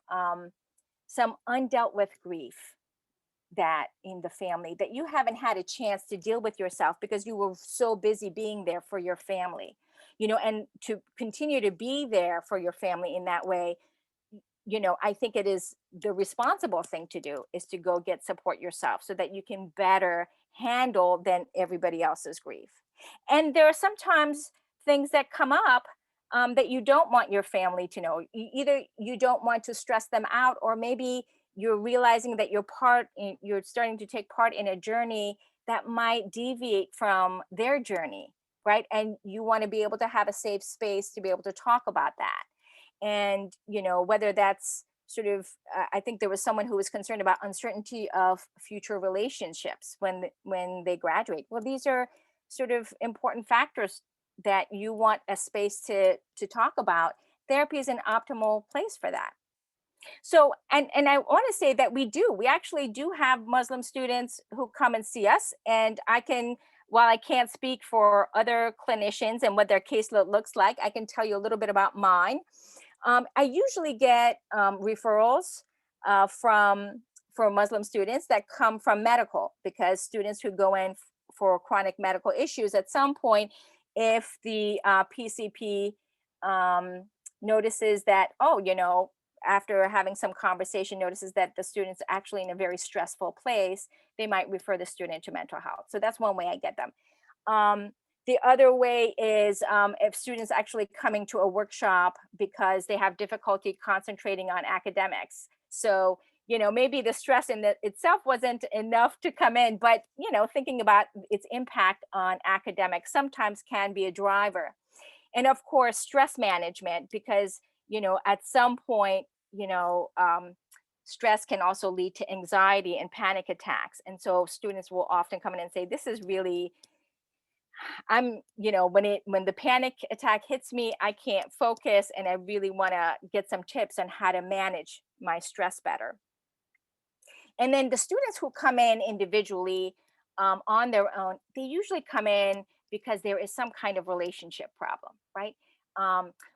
[SPEAKER 3] some undealt with grief, that in the family, that you haven't had a chance to deal with yourself because you were so busy being there for your family, you know, and to continue to be there for your family in that way, you know, I think it is the responsible thing to do is to go get support yourself so that you can better handle than everybody else's grief. And there are sometimes things that come up that you don't want your family to know. Either you don't want to stress them out, or maybe you're realizing that you're starting to take part in a journey that might deviate from their journey, right? And you want to be able to have a safe space to be able to talk about that. And you know, whether that's sort of I think there was someone who was concerned about uncertainty of future relationships when they graduate. Well, these are sort of important factors that you want a space to talk about. Therapy is an optimal place for that. So, and I want to say that we actually do have Muslim students who come and see us, and I can, while I can't speak for other clinicians and what their caseload looks like, I can tell you a little bit about mine. I usually get referrals from for Muslim students that come from medical, because students who go in for chronic medical issues at some point, if the PCP notices that, oh, you know, after having some conversation, notices that the student's actually in a very stressful place, they might refer the student to mental health. So that's one way I get them. The other way is if students actually coming to a workshop because they have difficulty concentrating on academics. So, you know, maybe the stress in itself wasn't enough to come in, but, you know, thinking about its impact on academics sometimes can be a driver. And of course, stress management, because, you know, at some point, you know, stress can also lead to anxiety and panic attacks. And so students will often come in and say, this is really, you know, when the panic attack hits me, I can't focus, and I really want to get some tips on how to manage my stress better. And then the students who come in individually on their own, they usually come in because there is some kind of relationship problem, right?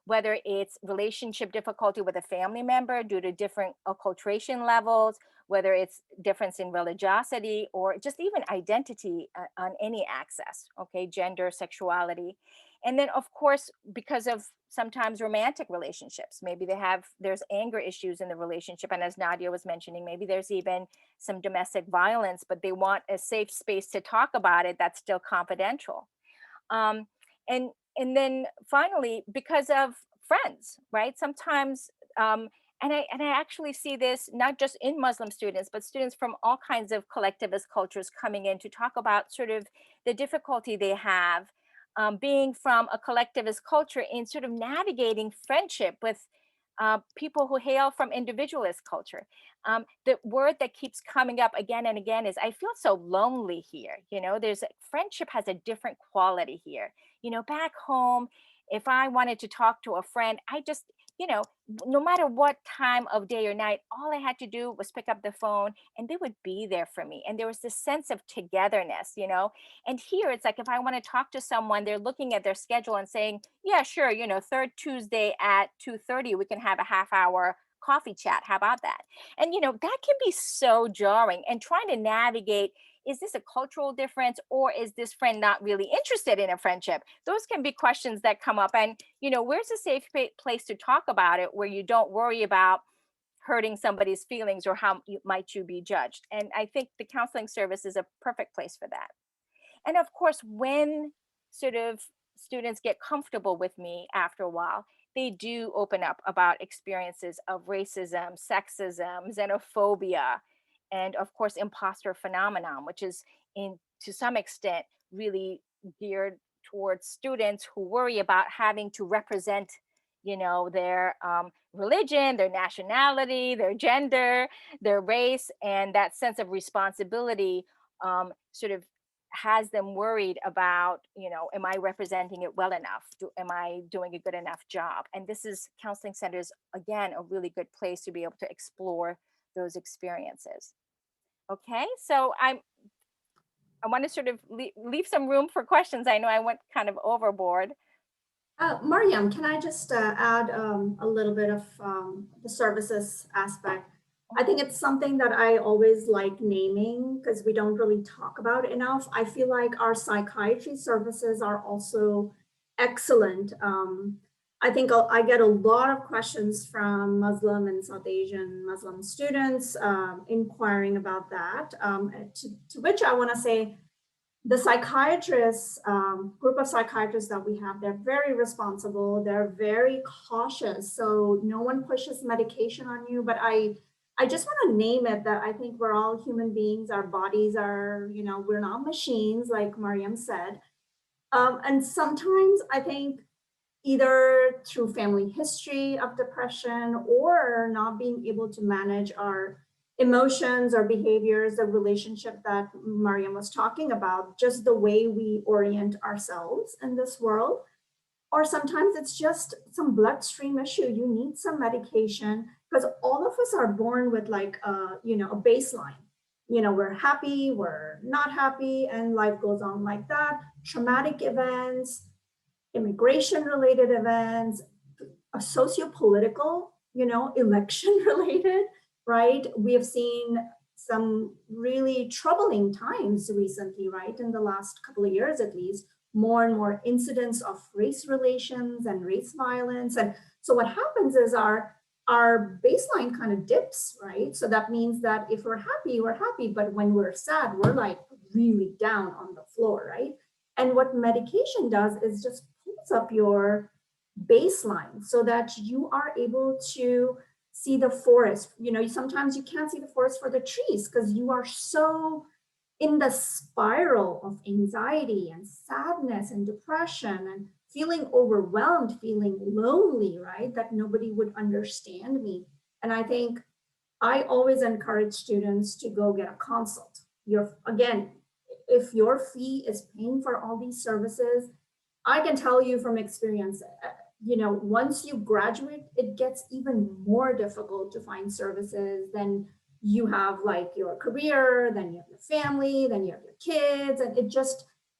[SPEAKER 3] Whether it's relationship difficulty with a family member due to different acculturation levels, whether it's difference in religiosity, or just even identity on any axis, okay, gender, sexuality. And then of course, because of sometimes romantic relationships, maybe there's anger issues in the relationship. And as Nadia was mentioning, maybe there's even some domestic violence, but they want a safe space to talk about it that's still confidential. Um, and and then finally, because of friends, right? Sometimes, and I actually see this not just in Muslim students, but students from all kinds of collectivist cultures coming in to talk about sort of the difficulty they have being from a collectivist culture in sort of navigating friendship with people who hail from individualist culture. The word that keeps coming up again and again is, I feel so lonely here. You know, friendship has a different quality here. You know, back home, if I wanted to talk to a friend, I just, you know, no matter what time of day or night, all I had to do was pick up the phone and they would be there for me. And there was this sense of togetherness, you know. And here it's like, if I want to talk to someone, they're looking at their schedule and saying, yeah, sure, you know, third Tuesday at 2:30, we can have a half-hour coffee chat. How about that? And, you know, that can be so jarring, and trying to navigate, is this a cultural difference, or is this friend not really interested in a friendship? Those can be questions that come up. And, you know, where's a safe place to talk about it where you don't worry about hurting somebody's feelings or how might you be judged? And I think the counseling service is a perfect place for that. And of course, when sort of students get comfortable with me after a while, they do open up about experiences of racism, sexism, xenophobia, and of course, imposter phenomenon, which is to some extent really geared towards students who worry about having to represent, you know, their religion, their nationality, their gender, their race, and that sense of responsibility sort of has them worried about, you know, am I representing it well enough? Am I doing a good enough job? And this is, counseling centers, again, a really good place to be able to explore those experiences. Okay, so I want to sort of leave some room for questions. I know I went kind of overboard.
[SPEAKER 2] Maryam, can I just add a little bit of the services aspect? I think it's something that I always like naming because we don't really talk about it enough. I feel like our psychiatry services are also excellent. I think I get a lot of questions from Muslim and South Asian Muslim students inquiring about that, to which I want to say the psychiatrists, group of psychiatrists that we have, they're very responsible, they're very cautious. So no one pushes medication on you, but I just want to name it that I think we're all human beings. Our bodies are, we're not machines, like Maryam said. And sometimes I think either through family history of depression or not being able to manage our emotions or behaviors, the relationship that Maryam was talking about, just the way we orient ourselves in this world. Or sometimes it's just some bloodstream issue. You need some medication because all of us are born with like, a baseline. We're happy, we're not happy, and life goes on like that. Traumatic events, immigration related events, socio-political, election related, right? We have seen some really troubling times recently, right? In the last couple of years, at least, more and more incidents of race relations and race violence. And so what happens is our baseline kind of dips, right? So that means that if we're happy, but when we're sad, we're like really down on the floor, right? And what medication does is just pulls up your baseline so that you are able to see the forest. Sometimes you can't see the forest for the trees because you are so in the spiral of anxiety and sadness and depression and feeling overwhelmed, feeling lonely, right? That nobody would understand me. And I think I always encourage students to go get a consult. Again, if your fee is paying for all these services, I can tell you from experience, once you graduate, it gets even more difficult to find services. Then you have like your career, then you have your family, then you have your kids, and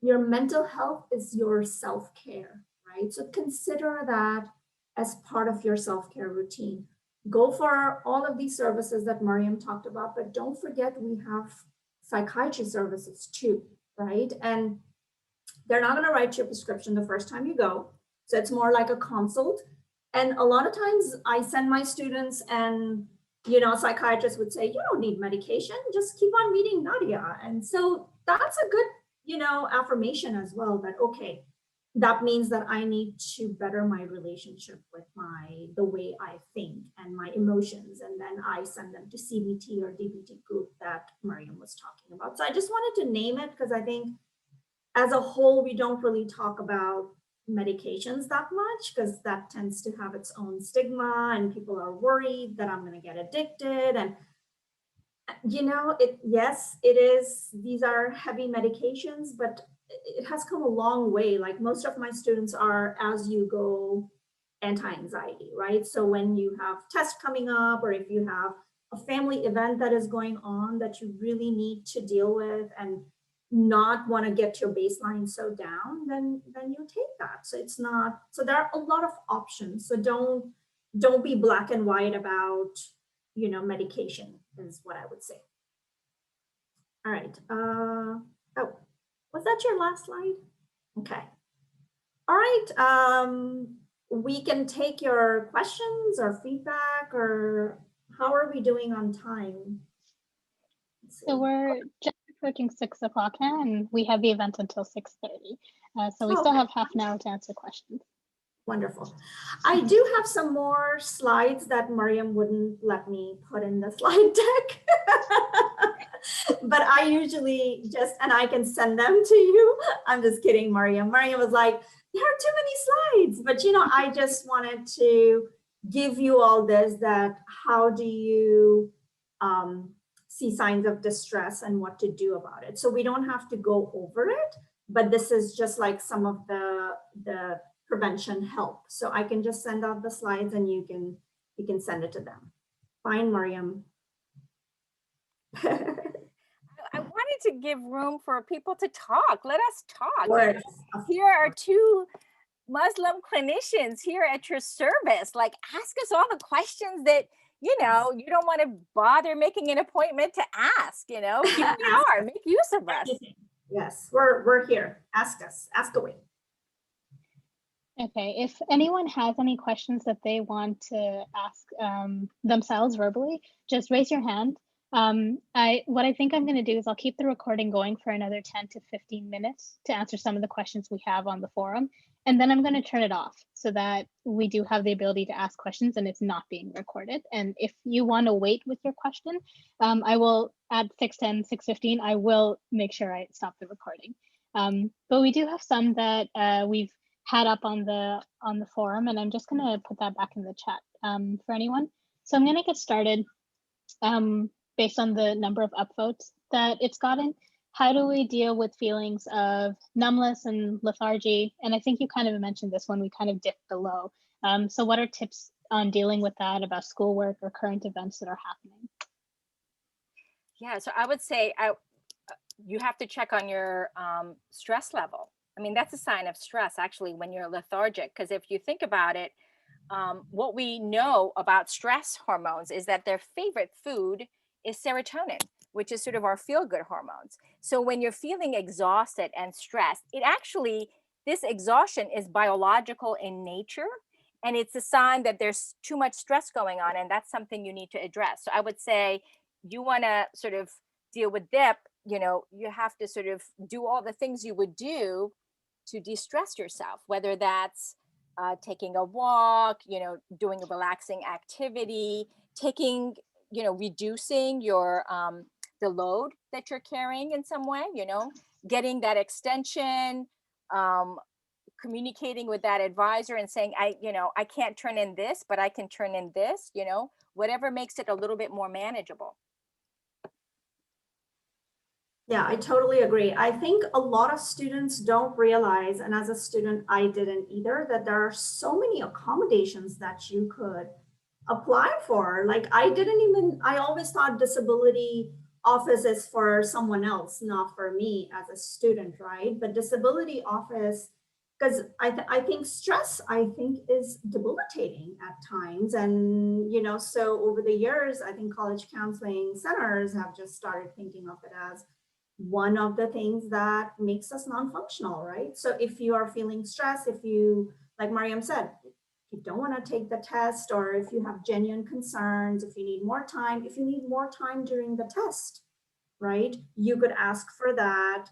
[SPEAKER 2] your mental health is your self-care, right? So consider that as part of your self-care routine. Go for all of these services that Maryam talked about, but don't forget we have psychiatry services too, right? And they're not going to write you a prescription the first time you go. So it's more like a consult. And a lot of times I send my students and, psychiatrists would say, you don't need medication, just keep on meeting Nadia. And so that's a good, affirmation as well that, okay, that means that I need to better my relationship with the way I think and my emotions. And then I send them to CBT or DBT group that Maryam was talking about. So I just wanted to name it because I think as a whole, we don't really talk about medications that much because that tends to have its own stigma and people are worried that I'm going to get addicted. And, yes, it is. These are heavy medications, but it has come a long way. Like most of my students are as you go anti-anxiety, right? So when you have tests coming up or if you have a family event that is going on that you really need to deal with and not want to get your baseline so down, then you take that. So it's not, so there are a lot of options. So don't be black and white about, medication is what I would say. All right. Oh, was that your last slide? Okay. All right. We can take your questions or feedback, or how are we doing on time?
[SPEAKER 1] So we're just approaching 6 o'clock now, and we have the event until 6:30. So we still have half an hour to answer questions.
[SPEAKER 2] Wonderful. I do have some more slides that Maryam wouldn't let me put in the slide deck. But I usually and I can send them to you. I'm just kidding, Maryam. Maryam was like, there are too many slides. But, I just wanted to give you all this, that how do you see signs of distress and what to do about it. So we don't have to go over it, but this is just like some of the prevention help. So I can just send out the slides and you can send it to them. Fine, Maryam.
[SPEAKER 3] I wanted to give room for people to talk. Let us talk.
[SPEAKER 2] Yes.
[SPEAKER 3] Here are two Muslim clinicians here at your service. Like, ask us all the questions that you know, you don't want to bother making an appointment to ask, you know, here we are, make use of us.
[SPEAKER 2] Yes, we're here. Ask us, ask away.
[SPEAKER 1] Okay, if anyone has any questions that they want to ask themselves verbally, just raise your hand. What I think I'm going to do is I'll keep the recording going for another 10 to 15 minutes to answer some of the questions we have on the forum. And then I'm going to turn it off so that we do have the ability to ask questions and it's not being recorded. And if you want to wait with your question, I will at 6:10, 6:15, I will make sure I stop the recording. But we do have some that we've had up on the forum, and I'm just going to put that back in the chat for anyone. So I'm going to get started based on the number of upvotes that it's gotten. How do we deal with feelings of numbness and lethargy? And I think you kind of mentioned this when we kind of dipped below. So what are tips on dealing with that about schoolwork or current events that are happening?
[SPEAKER 3] Yeah, so I would say you have to check on your stress level. I mean, that's a sign of stress, actually, when you're lethargic, because if you think about it, what we know about stress hormones is that their favorite food is serotonin, which is sort of our feel-good hormones. So when you're feeling exhausted and stressed, this exhaustion is biological in nature, and it's a sign that there's too much stress going on, and that's something you need to address. So I would say you want to sort of deal with dip, you know, you have to sort of do all the things you would do to de-stress yourself, whether that's taking a walk, you know, doing a relaxing activity, reducing your the load that you're carrying in some way, you know, getting that extension, communicating with that advisor and saying, I can't turn in this, but I can turn in this, you know, whatever makes it a little bit more manageable.
[SPEAKER 2] Yeah, I totally agree. I think a lot of students don't realize, and as a student, I didn't either, that there are so many accommodations that you could apply for. Like I always thought disability office is for someone else, not for me as a student, right? But disability office, because I think stress, I think is debilitating at times. And, you know, so over the years, I think college counseling centers have just started thinking of it as one of the things that makes us non-functional, right? So if you are feeling stressed, if you, like Maryam said, if you don't want to take the test, or if you have genuine concerns, if you need more time during the test, right? You could ask for that.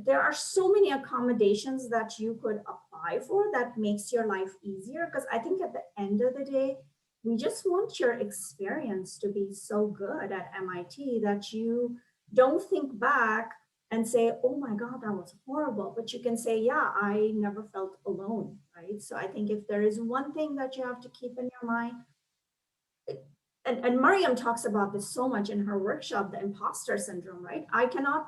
[SPEAKER 2] There are so many accommodations that you could apply for that makes your life easier. Because I think at the end of the day, we just want your experience to be so good at MIT that you don't think back and say, oh my God, that was horrible. But you can say, yeah, I never felt alone, right? So I think if there is one thing that you have to keep in your mind, and Maryam talks about this so much in her workshop, the imposter syndrome, right? I cannot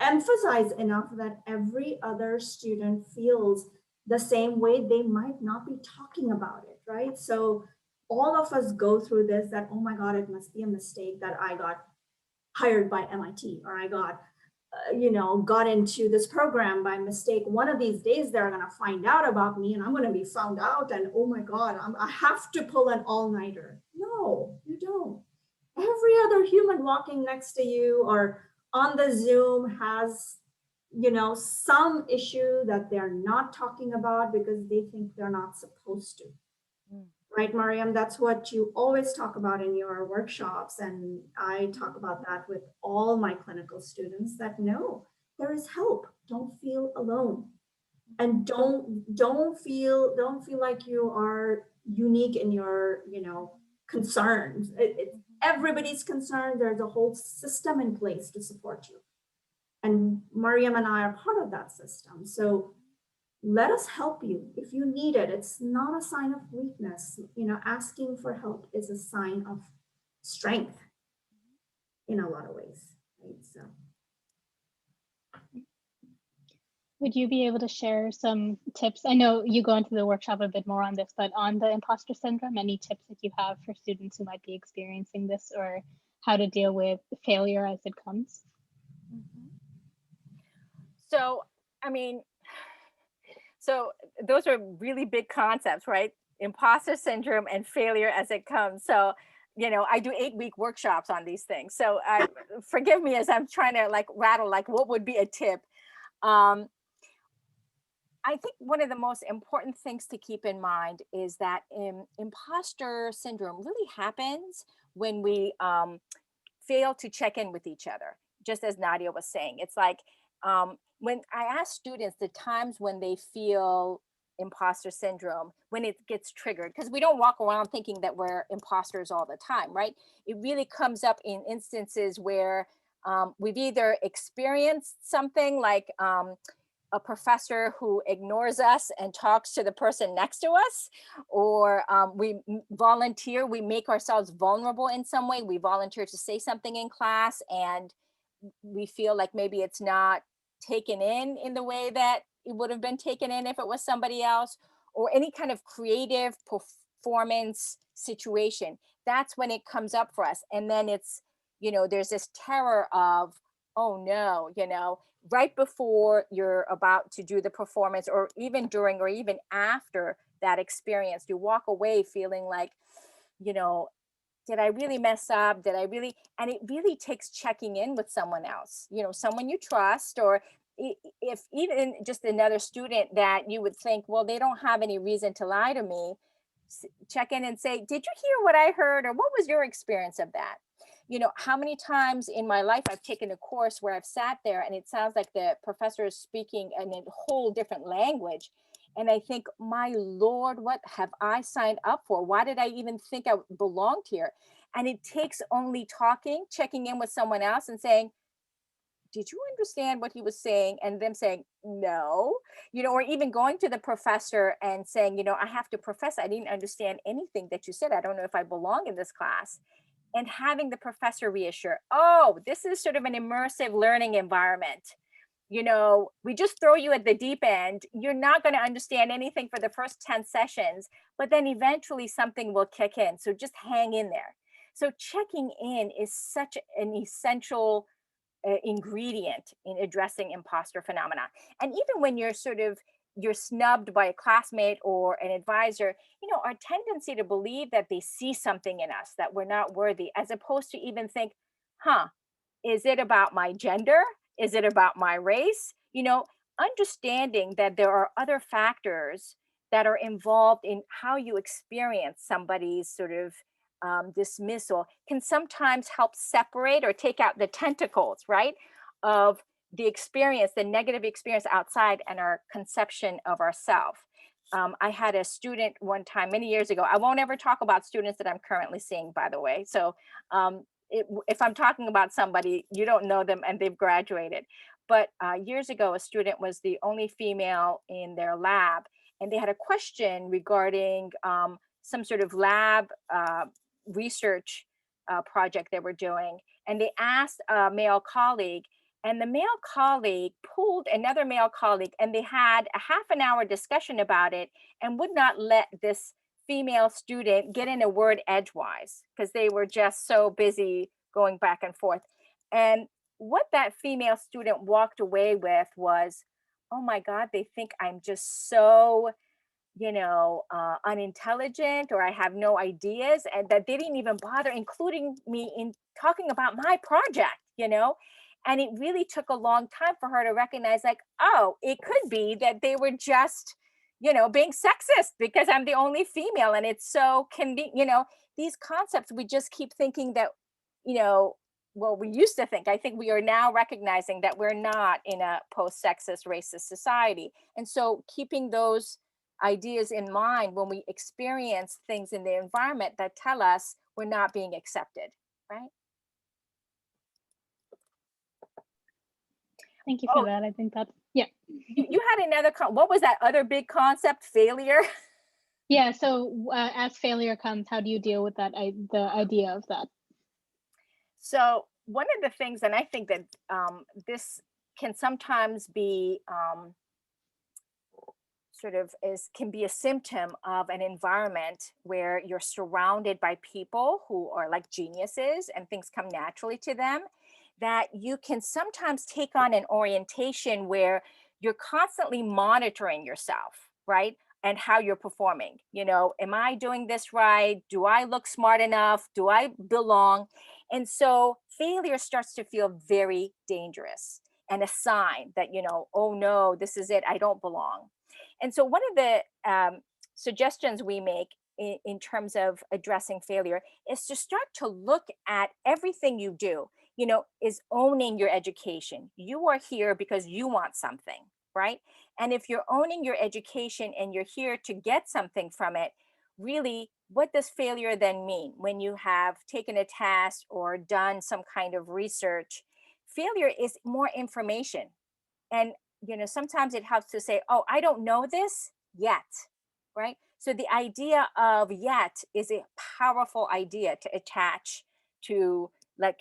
[SPEAKER 2] emphasize enough that every other student feels the same way. They might not be talking about it, right? So all of us go through this, that, oh my God, it must be a mistake that I got hired by MIT, or I got, got into this program by mistake. One of these days, they're going to find out about me and I'm going to be found out. And oh my God, I have to pull an all-nighter. No, you don't. Every other human walking next to you or on the Zoom has, some issue that they're not talking about because they think they're not supposed to. Right, Maryam? That's what you always talk about in your workshops. And I talk about that with all my clinical students, that no, there is help. Don't feel alone. And don't feel like you are unique in your, concerns. It's everybody's concerned. There's a whole system in place to support you. And Maryam and I are part of that system. So let us help you if you need it. It's not a sign of weakness. Asking for help is a sign of strength in a lot of ways, right? So
[SPEAKER 1] would you be able to share some tips? I know you go into the workshop a bit more on this, but on the imposter syndrome, any tips that you have for students who might be experiencing this, or how to deal with failure as it comes?
[SPEAKER 3] So, I mean, so those are really big concepts, right? imposter syndrome and failure as it comes. So, you know, I do 8-week workshops on these things. So forgive me as I'm trying to like rattle, like what would be a tip? I think one of the most important things to keep in mind is that imposter syndrome really happens when we fail to check in with each other, just as Nadia was saying. It's like when I ask students the times when they feel imposter syndrome, when it gets triggered, because we don't walk around thinking that we're imposters all the time, right? It really comes up in instances where we've either experienced something like a professor who ignores us and talks to the person next to us, or we volunteer, we make ourselves vulnerable in some way. We volunteer to say something in class and we feel like maybe it's not taken in the way that it would have been taken in if it was somebody else, or any kind of creative performance situation. That's when it comes up for us. And then it's, you know, there's this terror of, oh no, you know, right before you're about to do the performance, or even during, or even after that experience, you walk away feeling like, you know, did I really mess up? Did I really? And it really takes checking in with someone else, you know, someone you trust, or if even just another student that you would think, well, they don't have any reason to lie to me. Check in and say, did you hear what I heard? Or what was your experience of that? You know, how many times in my life I've taken a course where I've sat there and it sounds like the professor is speaking in a whole different language. And I think, my Lord, what have I signed up for? Why did I even think I belonged here? And it takes only talking, checking in with someone else and saying, did you understand what he was saying? And them saying, no, you know, or even going to the professor and saying, you know, I have to profess, I didn't understand anything that you said. I don't know if I belong in this class. And having the professor reassure, oh, this is sort of an immersive learning environment. You know, we just throw you at the deep end. You're not going to understand anything for the first 10 sessions, but then eventually something will kick in. So just hang in there. So checking in is such an essential ingredient in addressing imposter phenomena. And even when you're snubbed by a classmate or an advisor, you know, our tendency to believe that they see something in us that we're not worthy, as opposed to even think, is it about my gender? Is it about my race? You know, understanding that there are other factors that are involved in how you experience somebody's sort of dismissal can sometimes help separate or take out the tentacles, right, of the experience, the negative experience outside, and our conception of ourselves. I had a student one time many years ago. I won't ever talk about students that I'm currently seeing, by the way. So if I'm talking about somebody, you don't know them and they've graduated. But years ago, a student was the only female in their lab, and they had a question regarding some sort of lab research project they were doing. And they asked a male colleague, and the male colleague pulled another male colleague, and they had a half an hour discussion about it and would not let this female student get in a word edgewise because they were just so busy going back and forth. And what that female student walked away with was, oh my God, they think I'm just so, you know, unintelligent, or I have no ideas, and that they didn't even bother including me in talking about my project, you know. And it really took a long time for her to recognize, like, oh, it could be that they were just, you know, being sexist because I'm the only female. And it's so you know, these concepts, we just keep thinking that, you know, well, we used to think, I think we are now recognizing that we're not in a post-sexist, racist society. And so keeping those ideas in mind when we experience things in the environment that tell us we're not being accepted, right?
[SPEAKER 1] Thank you for that. I think that's, yeah.
[SPEAKER 3] You had another, what was that other big concept, failure?
[SPEAKER 1] Yeah, so as failure comes, how do you deal with that, the idea of that?
[SPEAKER 3] So one of the things, and I think that this can sometimes be can be a symptom of an environment where you're surrounded by people who are like geniuses and things come naturally to them, that you can sometimes take on an orientation where you're constantly monitoring yourself, right? and how you're performing. You know, am I doing this right? Do I look smart enough? Do I belong? And so failure starts to feel very dangerous and a sign that, you know, oh no, this is it, I don't belong. And so one of the suggestions we make in terms of addressing failure is to start to look at everything you do, you know, is owning your education. You are here because you want something, right? And if you're owning your education and you're here to get something from it, really, what does failure then mean when you have taken a test or done some kind of research? Failure is more information. And, you know, sometimes it helps to say, oh, I don't know this yet, right? So the idea of yet is a powerful idea to attach to, like,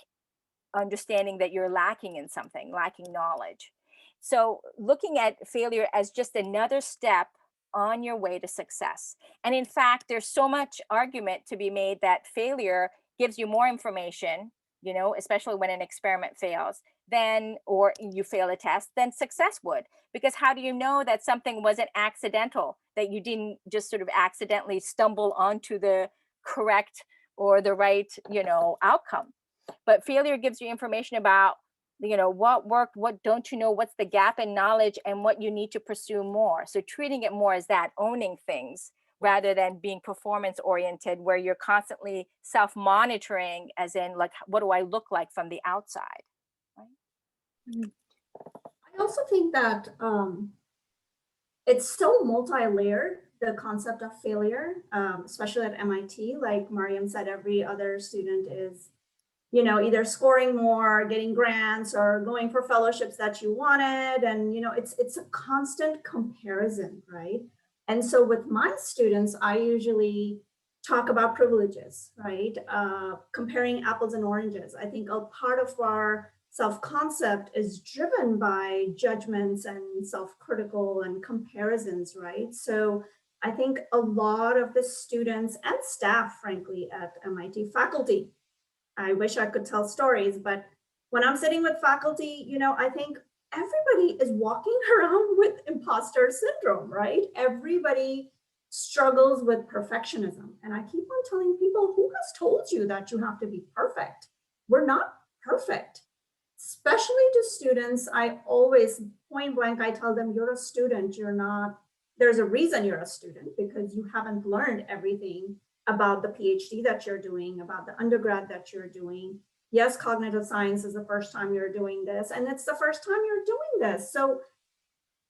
[SPEAKER 3] understanding that you're lacking in something, lacking knowledge. So looking at failure as just another step on your way to success. And in fact, there's so much argument to be made that failure gives you more information, you know, especially when an experiment fails, then, or you fail a test, than success would. Because how do you know that something wasn't accidental, that you didn't just sort of accidentally stumble onto the correct or the right, you know, outcome? But failure gives you information about, you know, what worked, what don't you know, what's the gap in knowledge, and what you need to pursue more. So treating it more as that, owning things, rather than being performance oriented, where you're constantly self-monitoring, as in, like, what do I look like from the outside, right?
[SPEAKER 2] I also think that it's so multi-layered, the concept of failure, especially at MIT. Like Maryam said, every other student is, you know, either scoring more, getting grants, or going for fellowships that you wanted. And, you know, it's a constant comparison, right? And so with my students, I usually talk about privileges, right? Comparing apples and oranges. I think a part of our self-concept is driven by judgments and self-critical and comparisons, right? So I think a lot of the students and staff, frankly, at MIT, faculty, I wish I could tell stories, but when I'm sitting with faculty, you know, I think everybody is walking around with imposter syndrome, right? Everybody struggles with perfectionism. And I keep on telling people, who has told you that you have to be perfect? We're not perfect. Especially to students, I always point blank, I tell them, you're a student, you're not, there's a reason you're a student, because you haven't learned everything about the PhD that you're doing, about the undergrad that you're doing. Yes, cognitive science is the first time you're doing this, and it's the first time you're doing this. So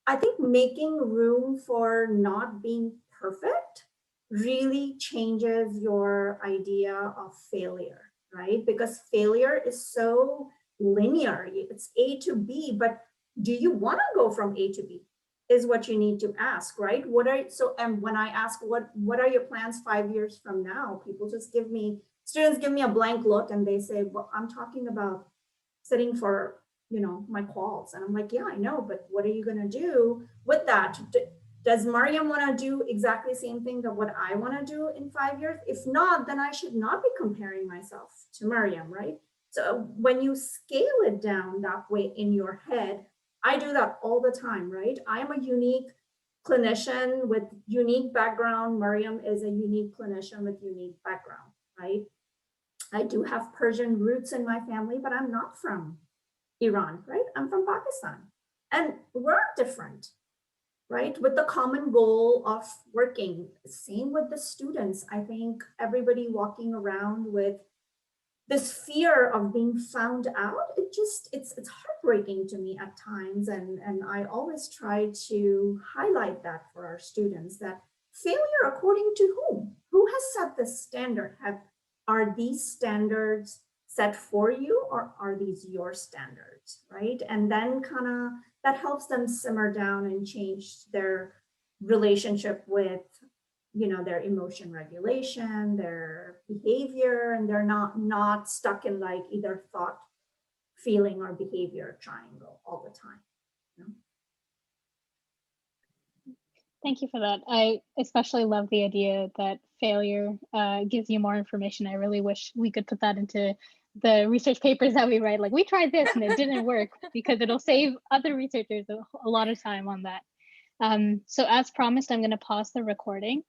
[SPEAKER 2] I think making room for not being perfect really changes your idea of failure, right? Because failure is so linear. It's A to B, but do you want to go from A to B? Is what you need to ask, right? And when I ask what are your plans 5 years from now, people just students give me a blank look and they say, well, I'm talking about sitting for, you know, my quals. And I'm like, yeah, I know, but what are you going to do with that? Does Maryam want to do exactly the same thing that what I want to do in 5 years? If not, then I should not be comparing myself to Maryam, right? So when you scale it down that way in your head, I do that all the time, right? I am a unique clinician with unique background. Maryam is a unique clinician with unique background, right? I do have Persian roots in my family, but I'm not from Iran, right? I'm from Pakistan. And we're different, right? With the common goal of working. Same with the students. I think everybody walking around with this fear of being found out, it's heartbreaking to me at times. And I always try to highlight that for our students, that failure according to whom? Who has set the standard? Are these standards set for you, or are these your standards, right? And then kind of that helps them simmer down and change their relationship with, you know, their emotion regulation, their behavior, and they're not stuck in like either thought, feeling, or behavior triangle all the time. You know?
[SPEAKER 1] Thank you for that. I especially love the idea that failure gives you more information. I really wish we could put that into the research papers that we write. Like, we tried this and it didn't work, because it'll save other researchers a lot of time on that. So as promised, I'm going to pause the recording.